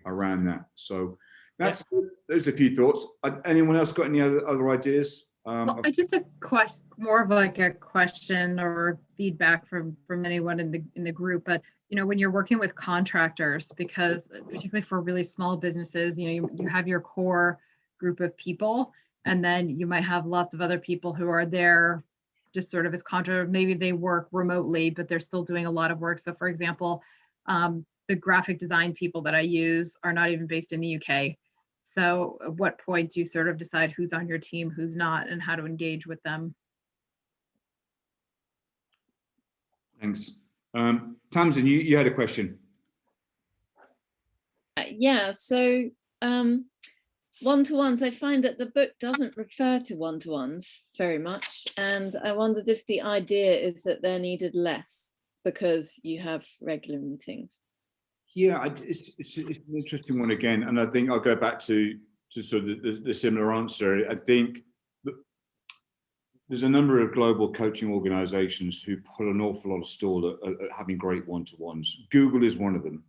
S2: around that. So that's those are a few thoughts. Anyone else got any other ideas?
S9: Well, I just a question, more of like a question or feedback from anyone in the group. But you know, when you're working with contractors, because particularly for really small businesses, you know, you have your core group of people, and then you might have lots of other people who are there just sort of as contractor. Maybe they work remotely, but they're still doing a lot of work. So for example, the graphic design people that I use are not even based in the UK. So at what point do you sort of decide who's on your team, who's not, and how to engage with them?
S2: Thanks. Tamsin, you had a question.
S4: Yeah, so one-to-ones, I find that the book doesn't refer to one-to-ones very much. And I wondered if the idea is that they're needed less because you have regular meetings.
S2: Yeah, it's an interesting one again. And I think I'll go back to sort of the similar answer. I think there's a number of global coaching organizations who put an awful lot of store at having great one-to-ones. Google is one of them.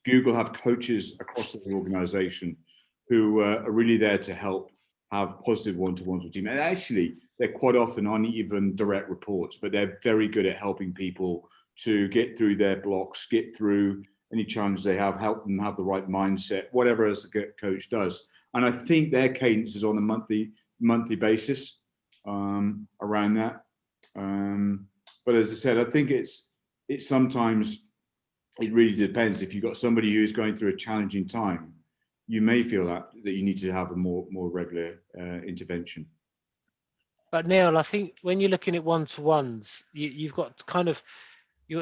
S2: Google have coaches across the organization who are really there to help have positive one-to-ones with team. And actually, they're quite often on even direct reports, but they're very good at helping people to get through their blocks, get through any challenge they have, help them have the right mindset, whatever as a coach does. And I think their cadence is on a monthly basis around that. But as I said, I think it's sometimes, it really depends. If you've got somebody who is going through a challenging time, you may feel that you need to have a more regular intervention.
S6: But Neil, I think when you're looking at one-to-ones, you've got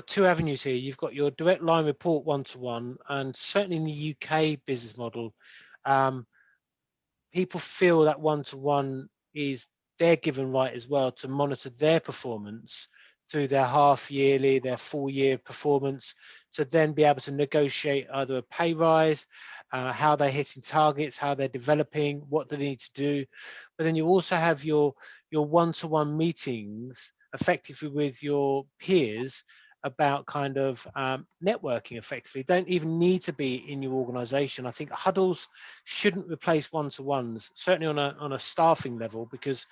S6: two avenues here. You've got your direct line report one-to-one, and certainly in the UK business model, people feel that one-to-one is their given right as well to monitor their performance through their half yearly, their full year performance, to then be able to negotiate either a pay rise, how they're hitting targets, how they're developing, what they need to do. But then you also have your one-to-one meetings effectively with your peers about kind of networking effectively. Don't even need to be in your organization. I think huddles shouldn't replace one-to-ones, certainly on a staffing level, because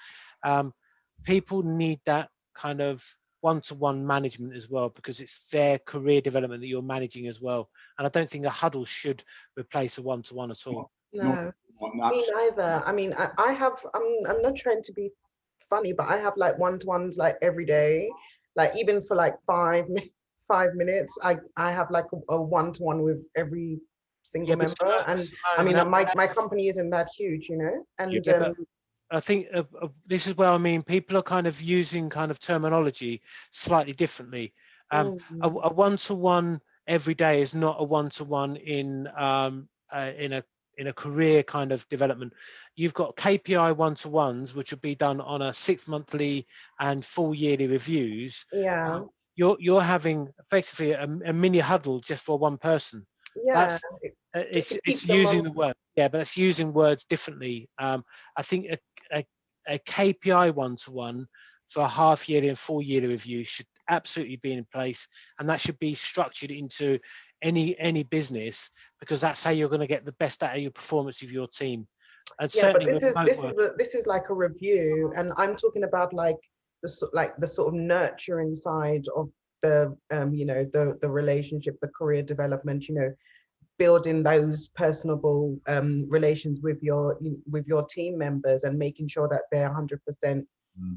S6: people need that kind of one-to-one management as well, because it's their career development that you're managing as well. And I don't think a huddle should replace a one-to-one at all.
S1: No, me neither. I mean, I'm not trying to be funny, but I have like one-to-ones like every day, like even for like 5 minutes, I have like a one-to-one with every single member. And I mean, my company isn't that huge, you know, and
S6: I think this is where I mean people are kind of using kind of terminology slightly differently. A one-to-one every day is not a one-to-one in a career kind of development. You've got KPI one-to-ones, which will be done on a 6-monthly and full yearly reviews.
S1: Yeah.
S6: You're having effectively a mini huddle just for one person.
S1: Yeah.
S6: It's using the word, yeah, but it's using words differently. I think a KPI one-to-one for a half yearly and full yearly review should absolutely be in place, and that should be structured into any business, because that's how you're going to get the best out of your performance of your team. And
S1: yeah, but this is like a review, and I'm talking about like the sort of nurturing side of the you know, the relationship, the career development, you know, building those personable relations with your team members and making sure that they're 100%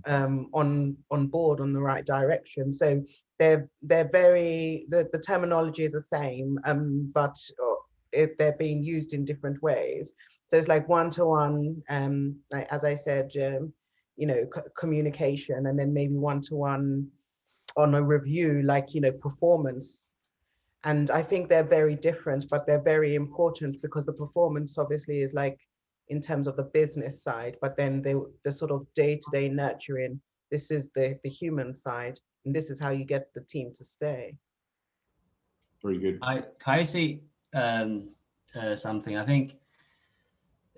S1: on board on the right direction. So they're very, the terminology is the same, but if they're being used in different ways. So it's like one-to-one, like, as I said, you know, communication, and then maybe one-to-one on a review, like, you know, performance. And I think they're very different, but they're very important, because the performance obviously is like in terms of the business side, but then the sort of day-to-day nurturing, this is the human side, and this is how you get the team to stay.
S2: Very good.
S10: Can I say something? I think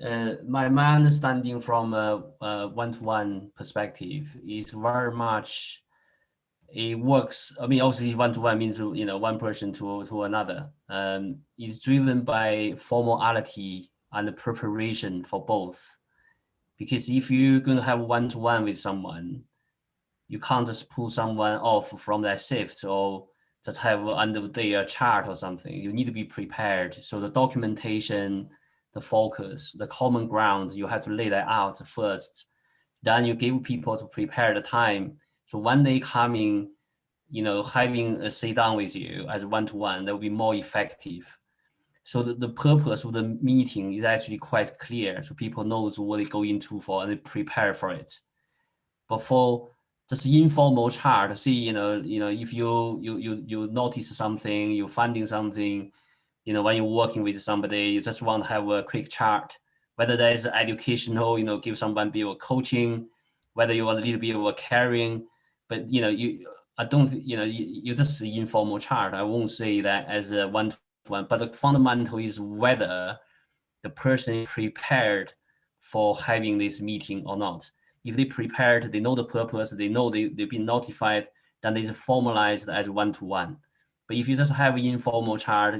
S10: my understanding from a one-to-one perspective is very much it works. I mean, obviously one-to-one means, one person to another. It's driven by formality and preparation for both. Because if you're going to have one-to-one with someone, you can't just pull someone off from their shift or just have end of day a chart or something. You need to be prepared. So the documentation, the focus, the common ground, you have to lay that out first. Then you give people to prepare the time. So when they come in, having a sit down with you as one-to-one, that will be more effective. So the purpose of the meeting is actually quite clear. So people knows what they go into for and they prepare for it. But for just informal chat, see, if you notice something, you're finding something, when you're working with somebody, you just want to have a quick chat, whether that is educational, give someone a bit of coaching, whether you want a little bit of caring, but I don't, you just informal chat. I won't say that as a one-to-one, but the fundamental is whether the person is prepared for having this meeting or not. If they prepared, they know the purpose, they know they've been notified, then it's formalized as one-to-one. But if you just have an informal chat,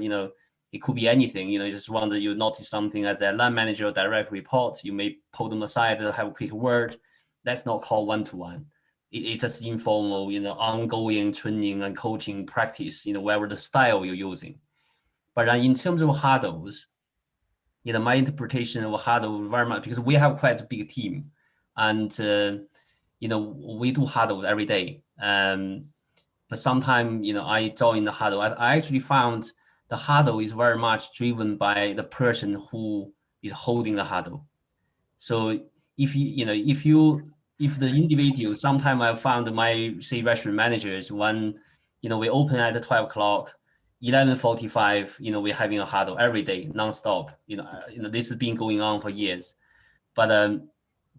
S10: it could be anything. You just want you notice something as a line manager or direct report, you may pull them aside and have a quick word. That's not called one-to-one. It's just informal, ongoing training and coaching practice, whatever the style you're using. But in terms of huddles, my interpretation of huddle very much, because we have quite a big team, and we do huddle every day. But sometimes, I join the huddle. I actually found the huddle is very much driven by the person who is holding the huddle. So if the individual, sometimes I found my restaurant managers when, we open at 12 o'clock, 11:45, we're having a huddle every day, nonstop. This has been going on for years. But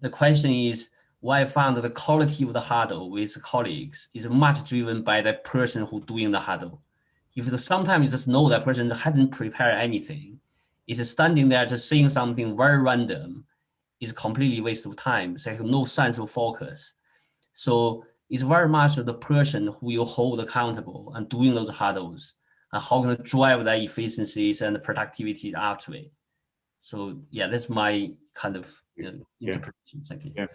S10: the question is, what I found the quality of the huddle with colleagues is much driven by the person who's doing the huddle. If sometimes you just know that person hasn't prepared anything, is standing there just saying something very random, is completely waste of time. It's like no sense of focus. So it's very much the person who you hold accountable and doing those huddles and how can drive their efficiencies and the productivity after it. So yeah, that's my kind of interpretation. Thank you.
S2: Yeah.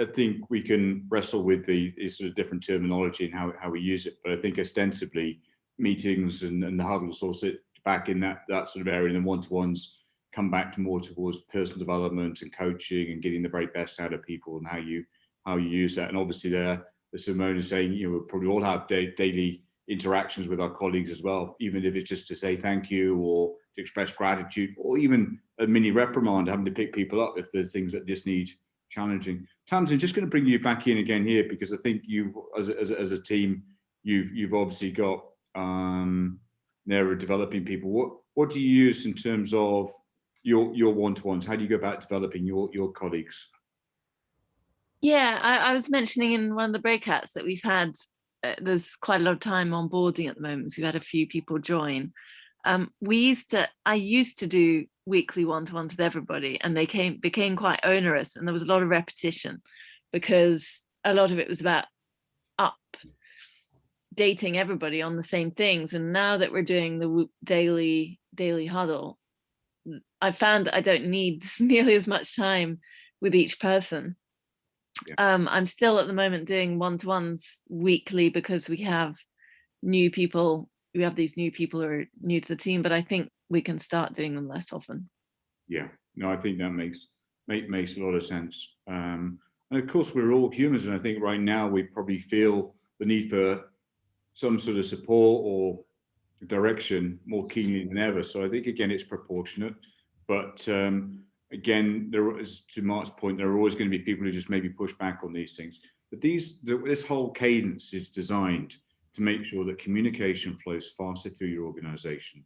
S2: I think we can wrestle with the sort of different terminology and how we use it, but I think ostensibly meetings and the huddles all sit back in that sort of area, and then one-to-ones come back to more towards personal development and coaching and getting the very best out of people and how you use that. And obviously as Simone is saying, we probably all have daily interactions with our colleagues as well, even if it's just to say thank you or to express gratitude, or even a mini reprimand, having to pick people up if there's things that just need challenging. Tamsin, just going to bring you back in again here, because I think you, as a team, you've obviously got narrow developing people. What do you use in terms of your one-to-ones? How do you go about developing your colleagues?
S4: Yeah, I was mentioning in one of the breakouts that we've had, there's quite a lot of time onboarding at the moment. So we've had a few people join. I used to do weekly one-to-ones with everybody, and they became quite onerous, and there was a lot of repetition because a lot of it was about updating everybody on the same things. And now that we're doing the daily huddle, I found that I don't need nearly as much time with each person. Yeah. I'm still at the moment doing one-to-ones weekly because we have new people. We have these new people who are new to the team, but I think we can start doing them less often. Yeah,
S2: no, I think that makes a lot of sense. And of course, we're all humans, and I think right now we probably feel the need for some sort of support or direction more keenly than ever. So I think again, it's proportionate, but again, there is, to Mark's point, there are always going to be people who just maybe push back on these things. But this whole cadence is designed to make sure that communication flows faster through your organization,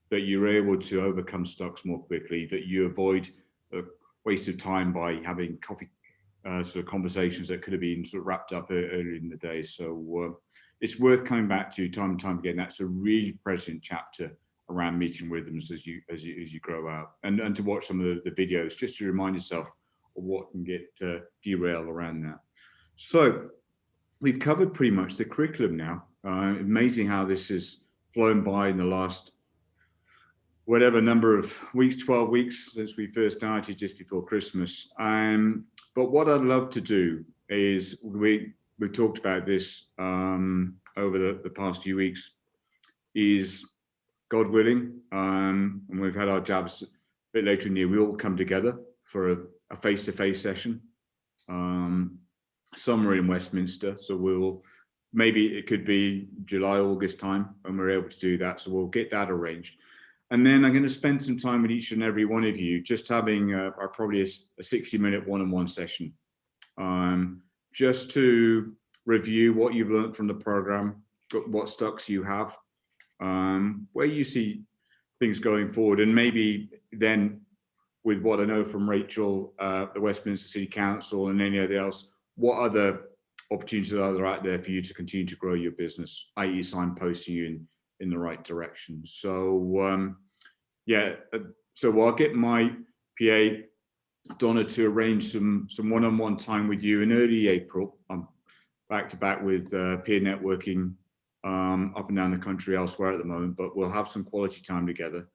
S2: that you're able to overcome stocks more quickly, that you avoid a waste of time by having coffee sort of conversations that could have been sort of wrapped up earlier in the day. So it's worth coming back to time and time again. That's a really present chapter around meeting rhythms as you grow out, and to watch some of the videos just to remind yourself of what can get derailed around that. So we've covered pretty much the curriculum now. Amazing how this has flown by in the last whatever number of weeks, 12 weeks since we first started just before Christmas. But what I'd love to do is we've talked about this over the past few weeks, is God willing, and we've had our jabs a bit later in the year, we all come together for a face-to-face session somewhere in Westminster. So maybe it could be July, August time when we're able to do that. So we'll get that arranged. And then I'm going to spend some time with each and every one of you, just having probably a 60-minute one-on-one session, just to review what you've learned from the program, what stocks you have, where you see things going forward, and maybe then with what I know from Rachel, the Westminster City Council, and any other else, what other opportunities are there out there for you to continue to grow your business, i.e. signposting you in the right direction. So so I'll get my PA Donna to arrange some one-on-one time with you in early April. I'm back to back with peer networking up and down the country elsewhere at the moment, but we'll have some quality time together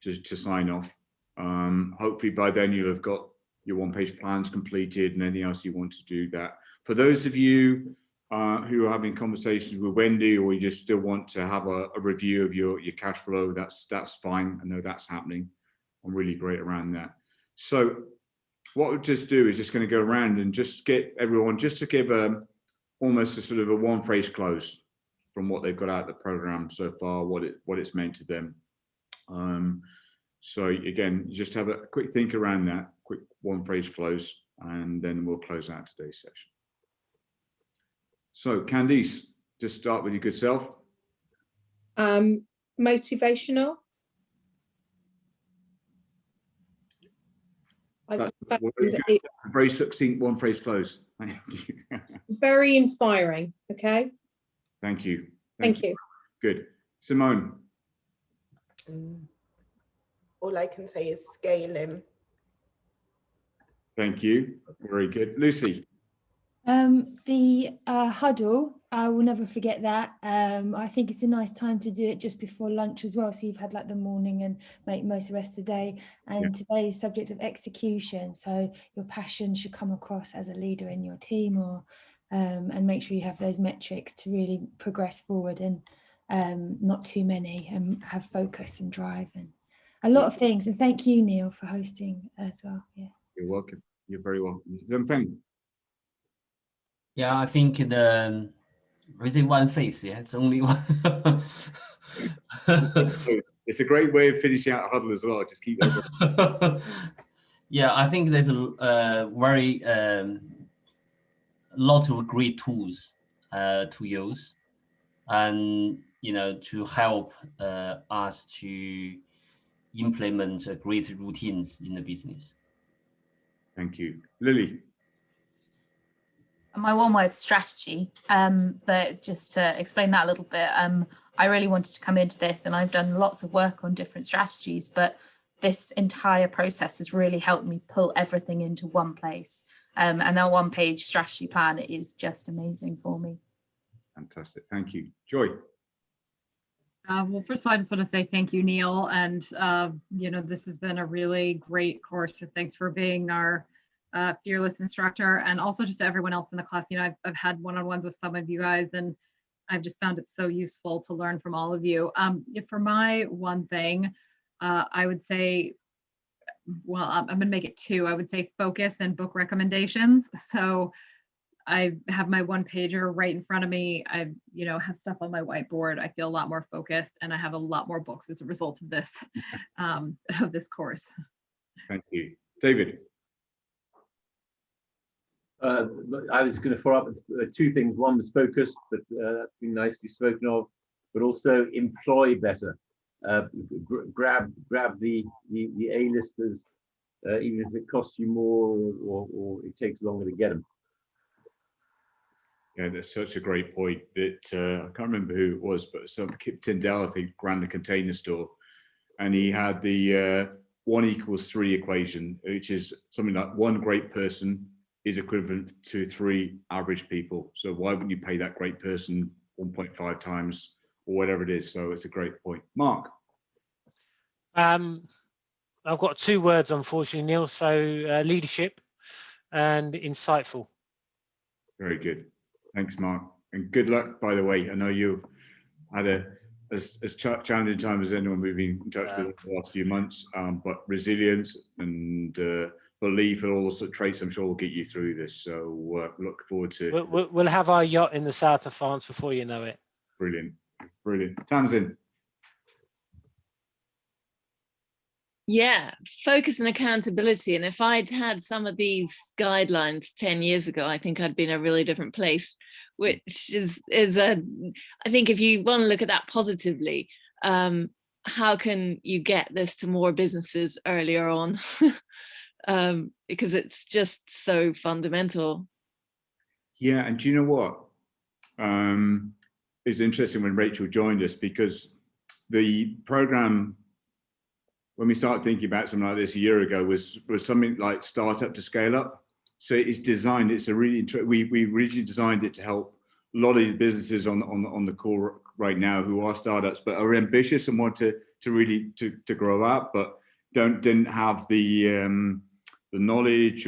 S2: to sign off. Hopefully by then you'll have got your one-page plans completed and anything else you want to do that. For those of you who are having conversations with Wendy, or you just still want to have a review of your cash flow, that's fine. I know that's happening. I'm really great around that. So what we'll just do is just going to go around and just get everyone just to give almost a sort of a one-phrase close from what they've got out of the program so far, what it's meant to them. So again, just have a quick think around that, quick one-phrase close, and then we'll close out today's session. So Candice, just start with your good self.
S8: Motivational.
S2: Very succinct one-phrase close. Thank you.
S8: Very inspiring. Okay.
S2: Thank you.
S8: Thank you.
S2: Good. Simone.
S1: All I can say is scaling.
S2: Thank you. Very good. Lucy.
S7: The huddle, I will never forget that. I think it's a nice time to do it just before lunch as well, so you've had like the morning and make most of the rest of the day. And today's subject of execution, so your passion should come across as a leader in your team, or and make sure you have those metrics to really progress forward, and not too many, and have focus and drive and a lot of things. And thank you, Neil, for hosting as well. Yeah,
S2: you're welcome. You're very welcome.
S10: Yeah, I think is it one face? Yeah, it's only one.
S2: It's a great way of finishing out a huddle as well. Just keep that.
S10: Yeah, I think there's a very lot of great tools to use, and to help us to implement great routines in the business.
S2: Thank you, Lily.
S5: My one word, strategy, but just to explain that a little bit, I really wanted to come into this, and I've done lots of work on different strategies, but this entire process has really helped me pull everything into one place, and that one-page strategy plan is just amazing for me.
S2: Fantastic. Thank you. Joy.
S9: Well, first of all, I just want to say thank you, Neil, and this has been a really great course, so thanks for being our fearless instructor, and also just to everyone else in the class. I've had one-on-ones with some of you guys, and I've just found it so useful to learn from all of you. For my one thing, I would say, well, I'm going to make it two. I would say focus and book recommendations. So I have my one pager right in front of me. I have stuff on my whiteboard. I feel a lot more focused, and I have a lot more books as a result of this course.
S2: Thank you. David.
S3: I was going to follow up with two things. One was focus, but that's been nicely spoken of, but also employ better. Grab the A-listers, even if it costs you more or it takes longer to get them.
S2: Yeah, that's such a great point that I can't remember who it was, but some Kip Tyndall, I think, ran the Container Store, and he had the 1 = 3 equation, which is something like one great person is equivalent to 3 average people. So why wouldn't you pay that great person 1.5 times or whatever it is? So it's a great point. Mark.
S6: I've got 2 words, unfortunately, Neil. So leadership and insightful.
S2: Very good. Thanks, Mark. And good luck, by the way. I know you've had as challenging time as anyone we've been in touch with the last few months, but resilience and belief and all sorts of traits I'm sure will get you through this. So look forward to.
S6: We'll have our yacht in the south of France before you know it.
S2: Brilliant. Brilliant. Tamsin.
S4: Yeah, focus and accountability. And if I'd had some of these guidelines 10 years ago, I think I'd be in a really different place, which is I think if you want to look at that positively, how can you get this to more businesses earlier on? Because it's just so fundamental.
S2: Yeah, and do you know what? It's interesting when Rachel joined us, because the program, when we started thinking about something like this a year ago, was something like startup to scale up. So it's designed, it's a really, we originally designed it to help a lot of businesses on the call right now who are startups, but are ambitious and want to really grow up, but didn't have the knowledge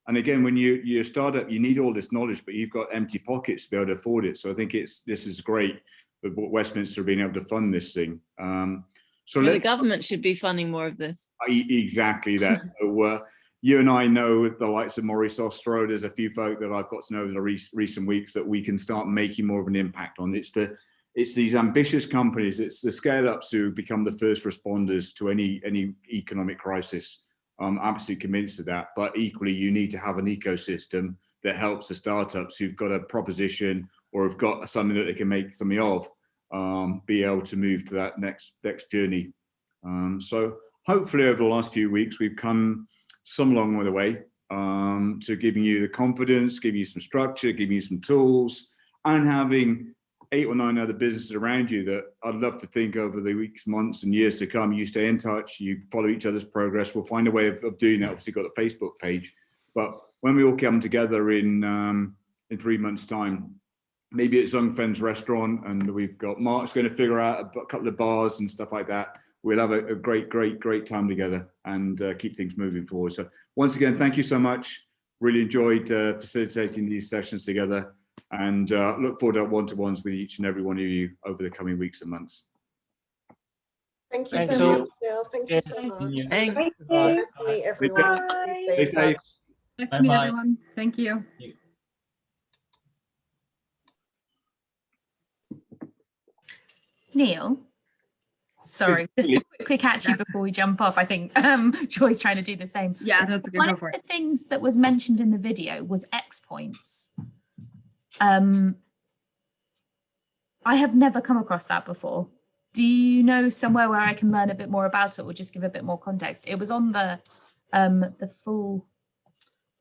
S2: and again, when you're a startup, you need all this knowledge, but you've got empty pockets to be able to afford it. So I think this is great that Westminster being able to fund this thing. So
S4: the government should be funding more of this.
S2: Exactly that. So, you and I know the likes of Maurice Ostro. There's a few folk that I've got to know in the recent weeks that we can start making more of an impact on. It's these ambitious companies. It's the scale-ups who become the first responders to any economic crisis. I'm absolutely convinced of that. But equally, you need to have an ecosystem that helps the startups who've got a proposition or have got something that they can make something of, be able to move to that next journey. So hopefully over the last few weeks, we've come some long way to giving you the confidence, giving you some structure, giving you some tools, and having 8 or 9 other businesses around you that I'd love to think over the weeks, months, and years to come, you stay in touch, you follow each other's progress. We'll find a way of doing that. Obviously, got the Facebook page, but when we all come together in 3 months' time, maybe it's Young Friends Restaurant, and we've got Mark's going to figure out a couple of bars and stuff like that. We'll have a great time together and keep things moving forward. So once again, thank you so much. Really enjoyed facilitating these sessions together, and look forward to one-to-ones with each and every one of you over the coming weeks and months.
S1: Thank you
S6: Thanks
S1: so
S6: all.
S1: much, Dale. Thank you so much.
S4: Thank
S8: Thank you.
S1: Nice to meet everyone. Stay
S2: Stay safe.
S9: Nice to meet
S10: Bye-bye.
S9: everyone. Thank you.
S5: Neil, sorry, just to quickly catch you before we jump off. I think Joy's trying to do the same.
S9: Yeah, that's a good
S5: One
S9: go
S5: of
S9: for
S5: the
S9: it.
S5: things that was mentioned in the video was X points. I have never come across that before. Do you know somewhere where I can learn a bit more about it, or just give a bit more context? It was on the full.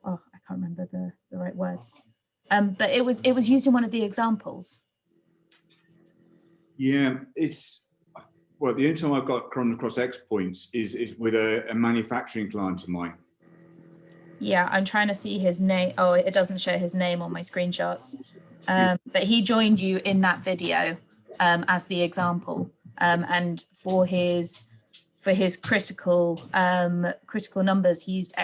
S5: Oh, I can't remember the right words. But it was used in one of the examples.
S2: Yeah, well, the only time I've got come across X points is with a manufacturing client of mine.
S5: Yeah, I'm trying to see his name. Oh, it doesn't show his name on my screenshots. But he joined you in that video as the example. And for his critical numbers, he used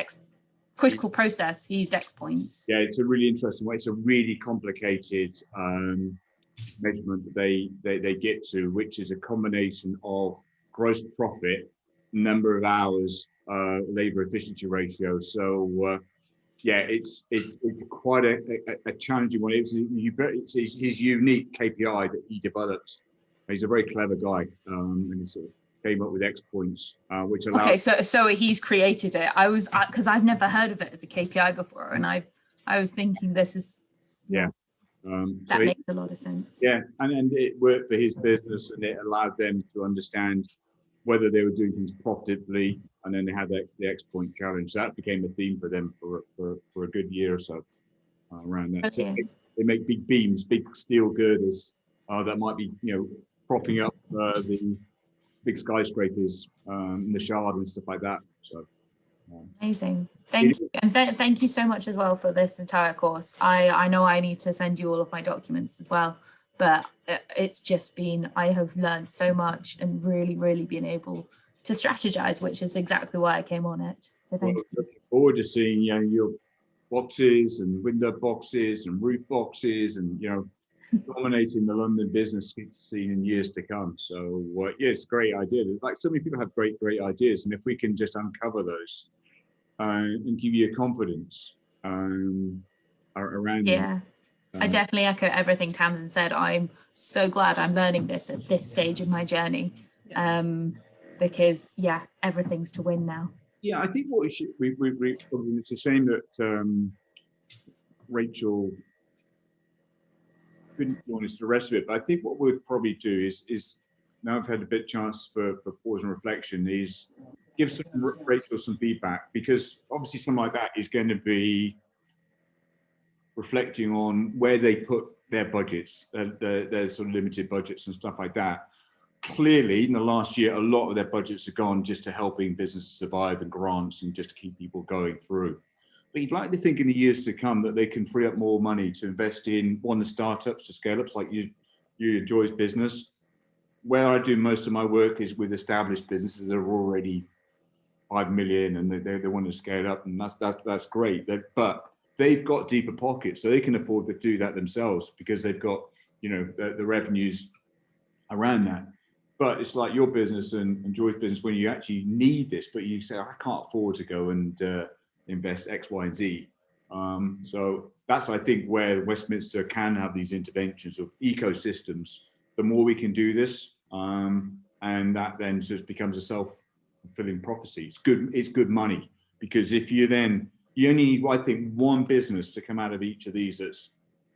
S5: critical process, he used X points.
S2: Yeah, it's a really interesting way. It's a really complicated measurement that they get to, which is a combination of gross profit, number of hours, labor efficiency ratio. So yeah, it's quite a challenging one. It's his unique KPI that he developed. He's a very clever guy, and he sort of came up with X points, which allows.
S5: Okay, so he's created it. I was because I've never heard of it as a KPI before, and I was thinking this is that
S2: so
S5: makes a lot of sense.
S2: Yeah, and it worked for his business, and it allowed them to understand whether they were doing things profitably, and then they had the X point challenge. So that became a theme for them for a good year or so around that. So they make big beams, big steel girders that might be propping up the big skyscrapers in the Shard and stuff like that. So
S5: Amazing. Thank you. And thank you so much as well for this entire course. I know I need to send you all of my documents as well, but it's just been, I have learned so much and really, really been able to strategize, which is exactly why I came on it. So thank you.
S2: Looking forward to seeing, you know, your boxes and window boxes and roof boxes and, you know, dominating the London business scene in years to come. So yeah, it's a great idea. Like, so many people have great ideas, and if we can just uncover those and give you a confidence around
S5: Yeah, I definitely echo everything Tamsin said. I'm so glad I'm learning this at this stage of my journey, because yeah, everything's to win now.
S2: Yeah, I think what it's a shame that Rachel couldn't join us for the rest of it, but I think what we'll probably do is now I've had a bit chance for pause and reflection, is give Rachel some feedback, because obviously something like that is going to be reflecting on where they put their budgets, their sort of limited budgets and stuff like that. Clearly, in the last year, a lot of their budgets have gone just to helping businesses survive and grants and just to keep people going through. But you'd like to think in the years to come that they can free up more money to invest in the startups, the scale-ups, like you Joy's business. Where I do most of my work is with established businesses that are already 5 million and they want to scale up, and that's great. But they've got deeper pockets, so they can afford to do that themselves because they've got, you know, the revenues around that. But it's like your business and Joy's business, when you actually need this, but you say, I can't afford to go and invest X, Y, and Z. So that's, I think, where Westminster can have these interventions of ecosystems. The more we can do this, and that then just becomes a self-fulfilling prophecy. It's good money, because if you only need, I think, one business to come out of each of these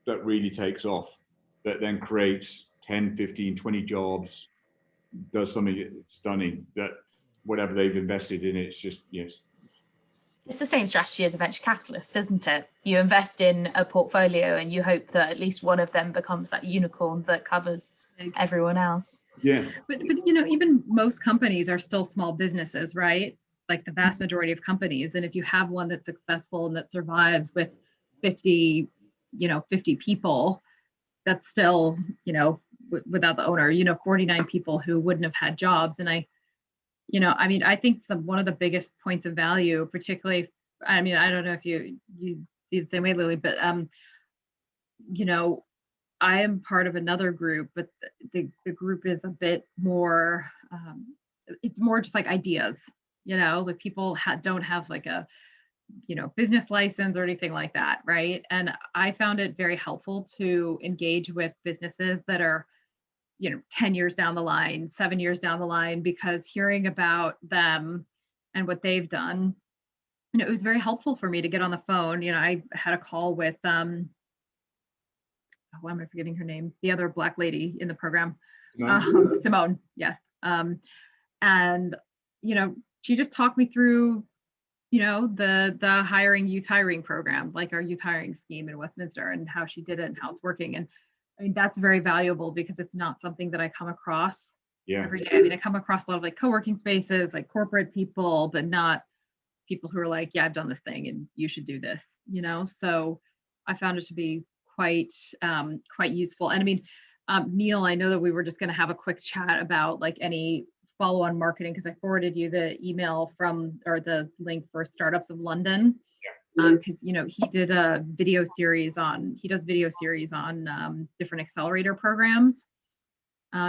S2: that really takes off, that then creates 10, 15, 20 jobs, does something stunning, that whatever they've invested in, it's just, yes.
S5: It's the same strategy as a venture capitalist, isn't it? You invest in a portfolio and you hope that at least one of them becomes that unicorn that covers everyone else.
S2: Yeah.
S9: But you know, even most companies are still small businesses, right? Like the vast majority of companies. And if you have one that's successful and that survives with 50 people, that's still, you know, without the owner, you know, 49 people who wouldn't have had jobs. And I think one of the biggest points of value, particularly, I mean, I don't know if you see the same way, Lily, but, you know, I am part of another group, but the group is a bit more, it's more just like ideas, you know, like people don't have like a, you know, business license or anything like that, right? And I found it very helpful to engage with businesses that are, you know, 10 years down the line, 7 years down the line, because hearing about them and what they've done, you know, it was very helpful for me to get on the phone. You know, I had a call with, why am I forgetting her name? The other Black lady in the program, Simone, yes. And, you know, she just talked me through, you know, the youth hiring program, like our youth hiring scheme in Westminster, and how she did it and how it's working. And I mean, that's very valuable because it's not something that I come across every day. I mean, I come across a lot of like co-working spaces, like corporate people, but not people who are like, yeah, I've done this thing and you should do this, you know? So I found it to be quite useful. And I mean, Neil, I know that we were just going to have a quick chat about like any follow-on marketing, because I forwarded you the email or the link for Startups of London. Because you know, he does video series on different accelerator programs,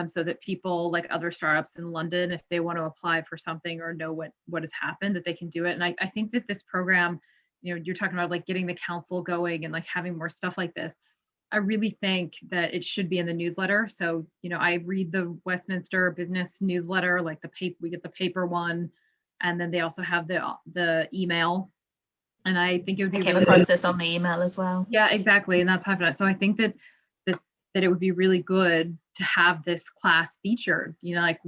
S9: so that people like other startups in London, if they want to apply for something or know what has happened, that they can do it. And I think that this program, you know, you're talking about like getting the council going and like having more stuff like this. I really think that it should be in the newsletter. So, you know, I read the Westminster Business newsletter, like we get the paper one, and then they also have the email. And I think it would be. I came across this on the email as well. Yeah, exactly, and that's how I've done it. So I think that it would be really good to have this class featured. You know, like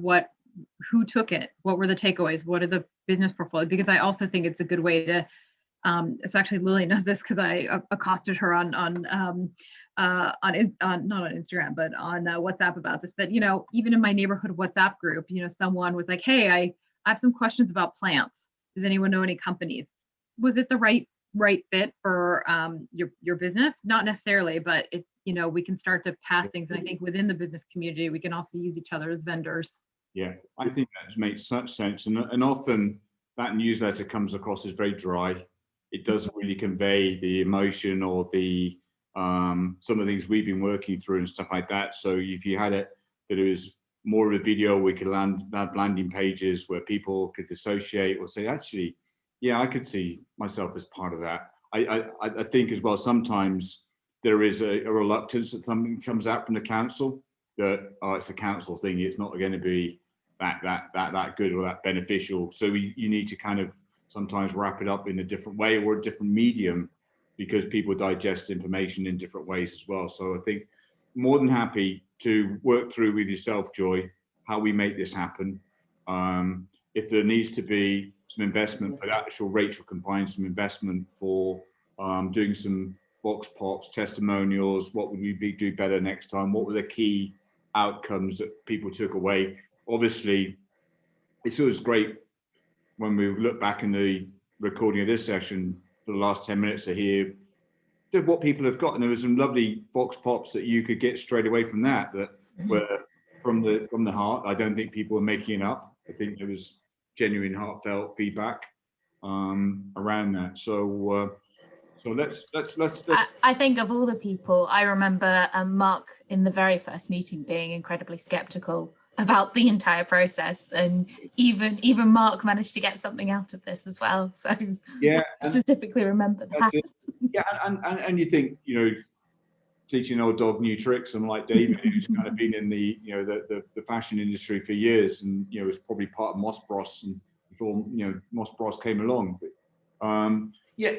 S9: who took it, what were the takeaways, what are the business portfolio? Because I also think it's a good way to. So actually, Lily knows this because I accosted her on not on Instagram, but on WhatsApp about this. But you know, even in my neighborhood WhatsApp group, you know, someone was like, "Hey, I have some questions about plants." Does anyone know any companies? Was it the right fit for your business? Not necessarily, but it, you know, we can start to pass things. And I think within the business community, we can also use each other as vendors.
S2: Yeah, I think that makes such sense. And often that newsletter comes across as very dry. It doesn't really convey the emotion or the some of the things we've been working through and stuff like that. So if you had it that it was more of a video, we could have landing pages where people could dissociate or say, actually, yeah, I could see myself as part of that. I think as well, sometimes there is a reluctance that something comes out from the council that, oh, it's a council thing, it's not going to be that good or that beneficial. So you need to kind of sometimes wrap it up in a different way or a different medium, because people digest information in different ways as well. So I think more than happy to work through with yourself, Joy, how we make this happen. If there needs to be some investment for that, I'm sure Rachel can find some investment for doing some vox pops, testimonials. What would we do better next time? What were the key outcomes that people took away? Obviously, it's always great when we look back in the recording of this session for the last 10 minutes to hear what people have got. And there was some lovely vox pops that you could get straight away from that were from the heart. I don't think people were making it up. I think there was genuine, heartfelt feedback around that. So let's.
S5: I think of all the people, I remember Mark in the very first meeting being incredibly skeptical about the entire process, and even Mark managed to get something out of this as well. So
S2: yeah,
S5: I specifically remember that.
S2: Yeah, and you think, you know, teaching an old dog new tricks, and like David, who's kind of been in the, you know, the fashion industry for years, and you know, was probably part of Moss Bros, and before, you know, Moss Bros came along. Yeah,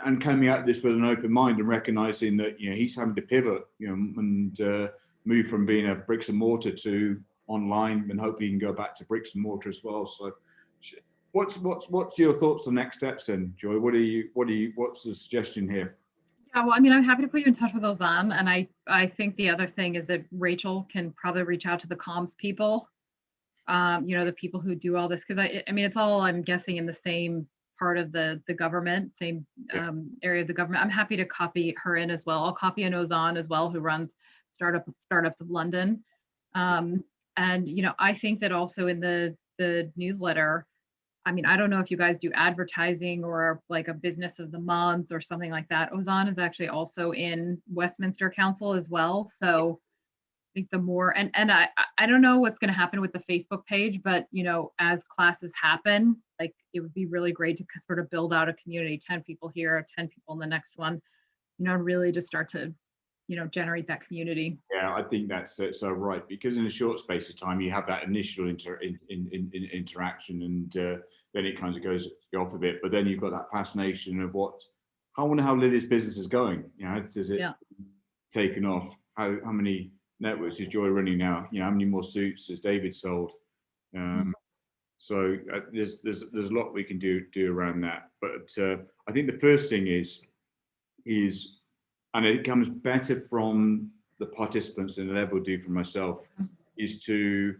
S2: and coming at this with an open mind and recognizing that, you know, he's having to pivot, you know, and move from being a bricks and mortar to online, and hopefully he can go back to bricks and mortar as well. So what's your thoughts on next steps then, Joy? What's the suggestion here?
S9: Yeah, well, I mean, I'm happy to put you in touch with Ozan, and I think the other thing is that Rachel can probably reach out to the comms people, you know, the people who do all this, because I mean, it's all, I'm guessing, in the same part of the government, same area of the government. I'm happy to copy her in as well. I'll copy in Ozan as well, who runs Startups of London. And you know, I think that also in the newsletter, I mean, I don't know if you guys do advertising or like a business of the month or something like that. Ozan is actually also in Westminster Council as well. So I think the more, and I don't know what's going to happen with the Facebook page, but you know, as classes happen, like it would be really great to sort of build out a community, 10 people here, 10 people in the next one, you know, really just start to, you know, generate that community.
S2: Yeah, I think that's so right, because in a short space of time you have that initial interaction, and then it kind of goes off a bit. But then you've got that fascination of I wonder how Lily's business is going. You know, is it taken off? How many networks is Joy running now? You know, how many more suits has David sold? So there's a lot we can do around that. But I think the first thing is. And it comes better from the participants than it ever do from myself, is to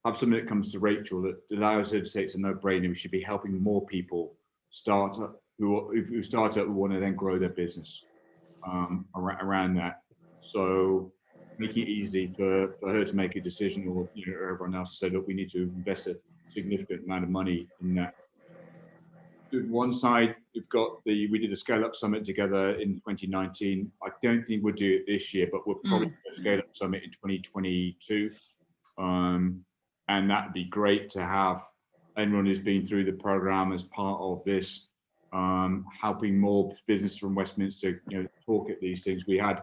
S2: have something that comes to Rachel that allows her to say it's a no-brainer. We should be helping more people who start up who want to then grow their business around that. So make it easy for her to make a decision, or you know, everyone else to say, look, we need to invest a significant amount of money in that. One side, we did a Scale Up Summit together in 2019. I don't think we'll do it this year, but we'll probably do a Scale Up Summit in 2022. And that'd be great to have anyone who's been through the program as part of this, helping more business from Westminster, you know, talk at these things. We had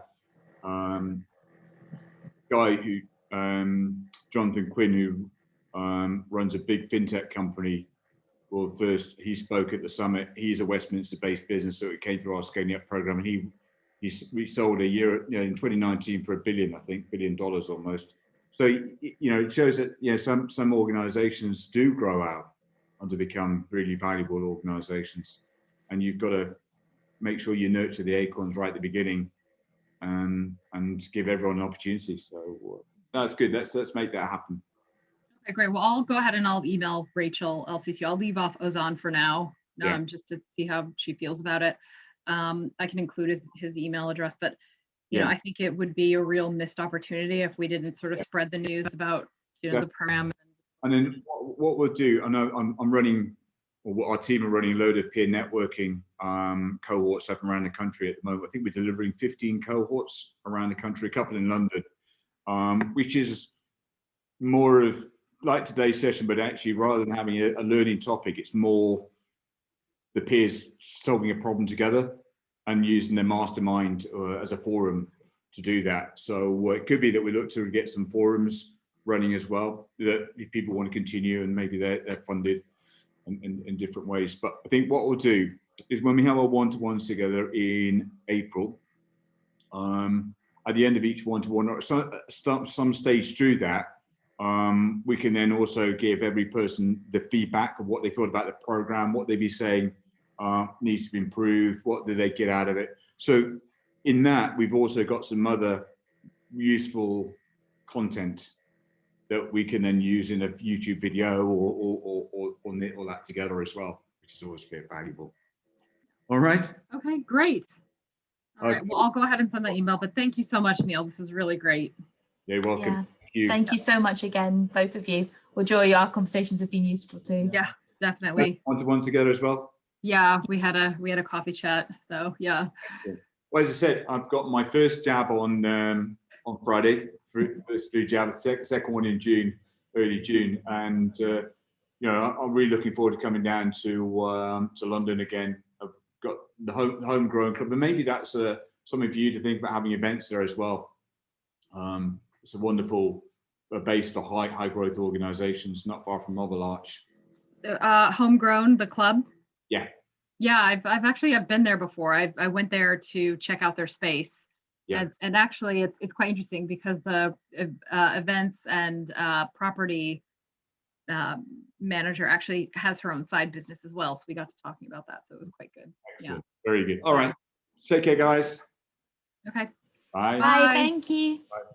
S2: guy who, Jonathan Quinn, who runs a big fintech company. Well, first he spoke at the summit. He's a Westminster-based business, so it came through our Scaling Up program, and we sold a year, you know, in 2019 for $1 billion, I think, $1 billion almost. So you know, it shows that, you know, some organisations do grow out and to become really valuable organisations, and you've got to make sure you nurture the acorns right at the beginning, and give everyone an opportunity. So that's good. Let's make that happen.
S9: Okay, great. Well, I'll go ahead and I'll email Rachel LCC. I'll leave off Ozan for now,
S2: Yeah.
S9: just to see how she feels about it. I can include his email address, but you know,
S2: Yeah.
S9: I think it would be a real missed opportunity if we didn't sort of spread the news about, you know, the program.
S2: And then what we'll do, I know I'm running, or our team are running a load of peer networking cohorts up and around the country at the moment. I think we're delivering 15 cohorts around the country, a couple in London, which is more of like today's session, but actually rather than having a learning topic, it's more the peers solving a problem together and using their mastermind as a forum to do that. So it could be that we look to get some forums running as well, that if people want to continue and maybe they're funded in different ways. But I think what we'll do is when we have our one-to-ones together in April, at the end of each one-to-one, or some stage through that, we can then also give every person the feedback of what they thought about the program, what they'd be saying needs to be improved, what did they get out of it. So in that, we've also got some other useful content that we can then use in a YouTube video or knit all that together as well, which is always very valuable. All right.
S9: Okay, great. All right, well, I'll go ahead and send that email, but thank you so much, Neil. This is really great.
S2: Yeah, you're welcome.
S5: Yeah.
S2: Thank you.
S5: Thank you so much again, both of you. Well, Joy, our conversations have been useful too.
S9: Yeah, definitely.
S2: One-to-one together as well.
S9: Yeah, we had a coffee chat. So yeah.
S2: Well, as I said, I've got my first jab on Friday, first flu jab, second one in June, early June, and you know, I'm really looking forward to coming down to London again. I've got the homegrown club, and maybe that's something for you to think about, having events there as well. It's a wonderful base for high growth organizations, not far from Marble Arch.
S9: Homegrown, the club.
S2: Yeah.
S9: Yeah, I've been there before. I went there to check out their space.
S2: Yeah.
S9: And actually it's quite interesting because the events and property manager actually has her own side business as well. So we got to talking about that. So it was quite good.
S2: Excellent. Yeah. Very good. All right. Take care, guys.
S9: Okay.
S2: Bye.
S5: Bye. Thank you.
S2: Bye.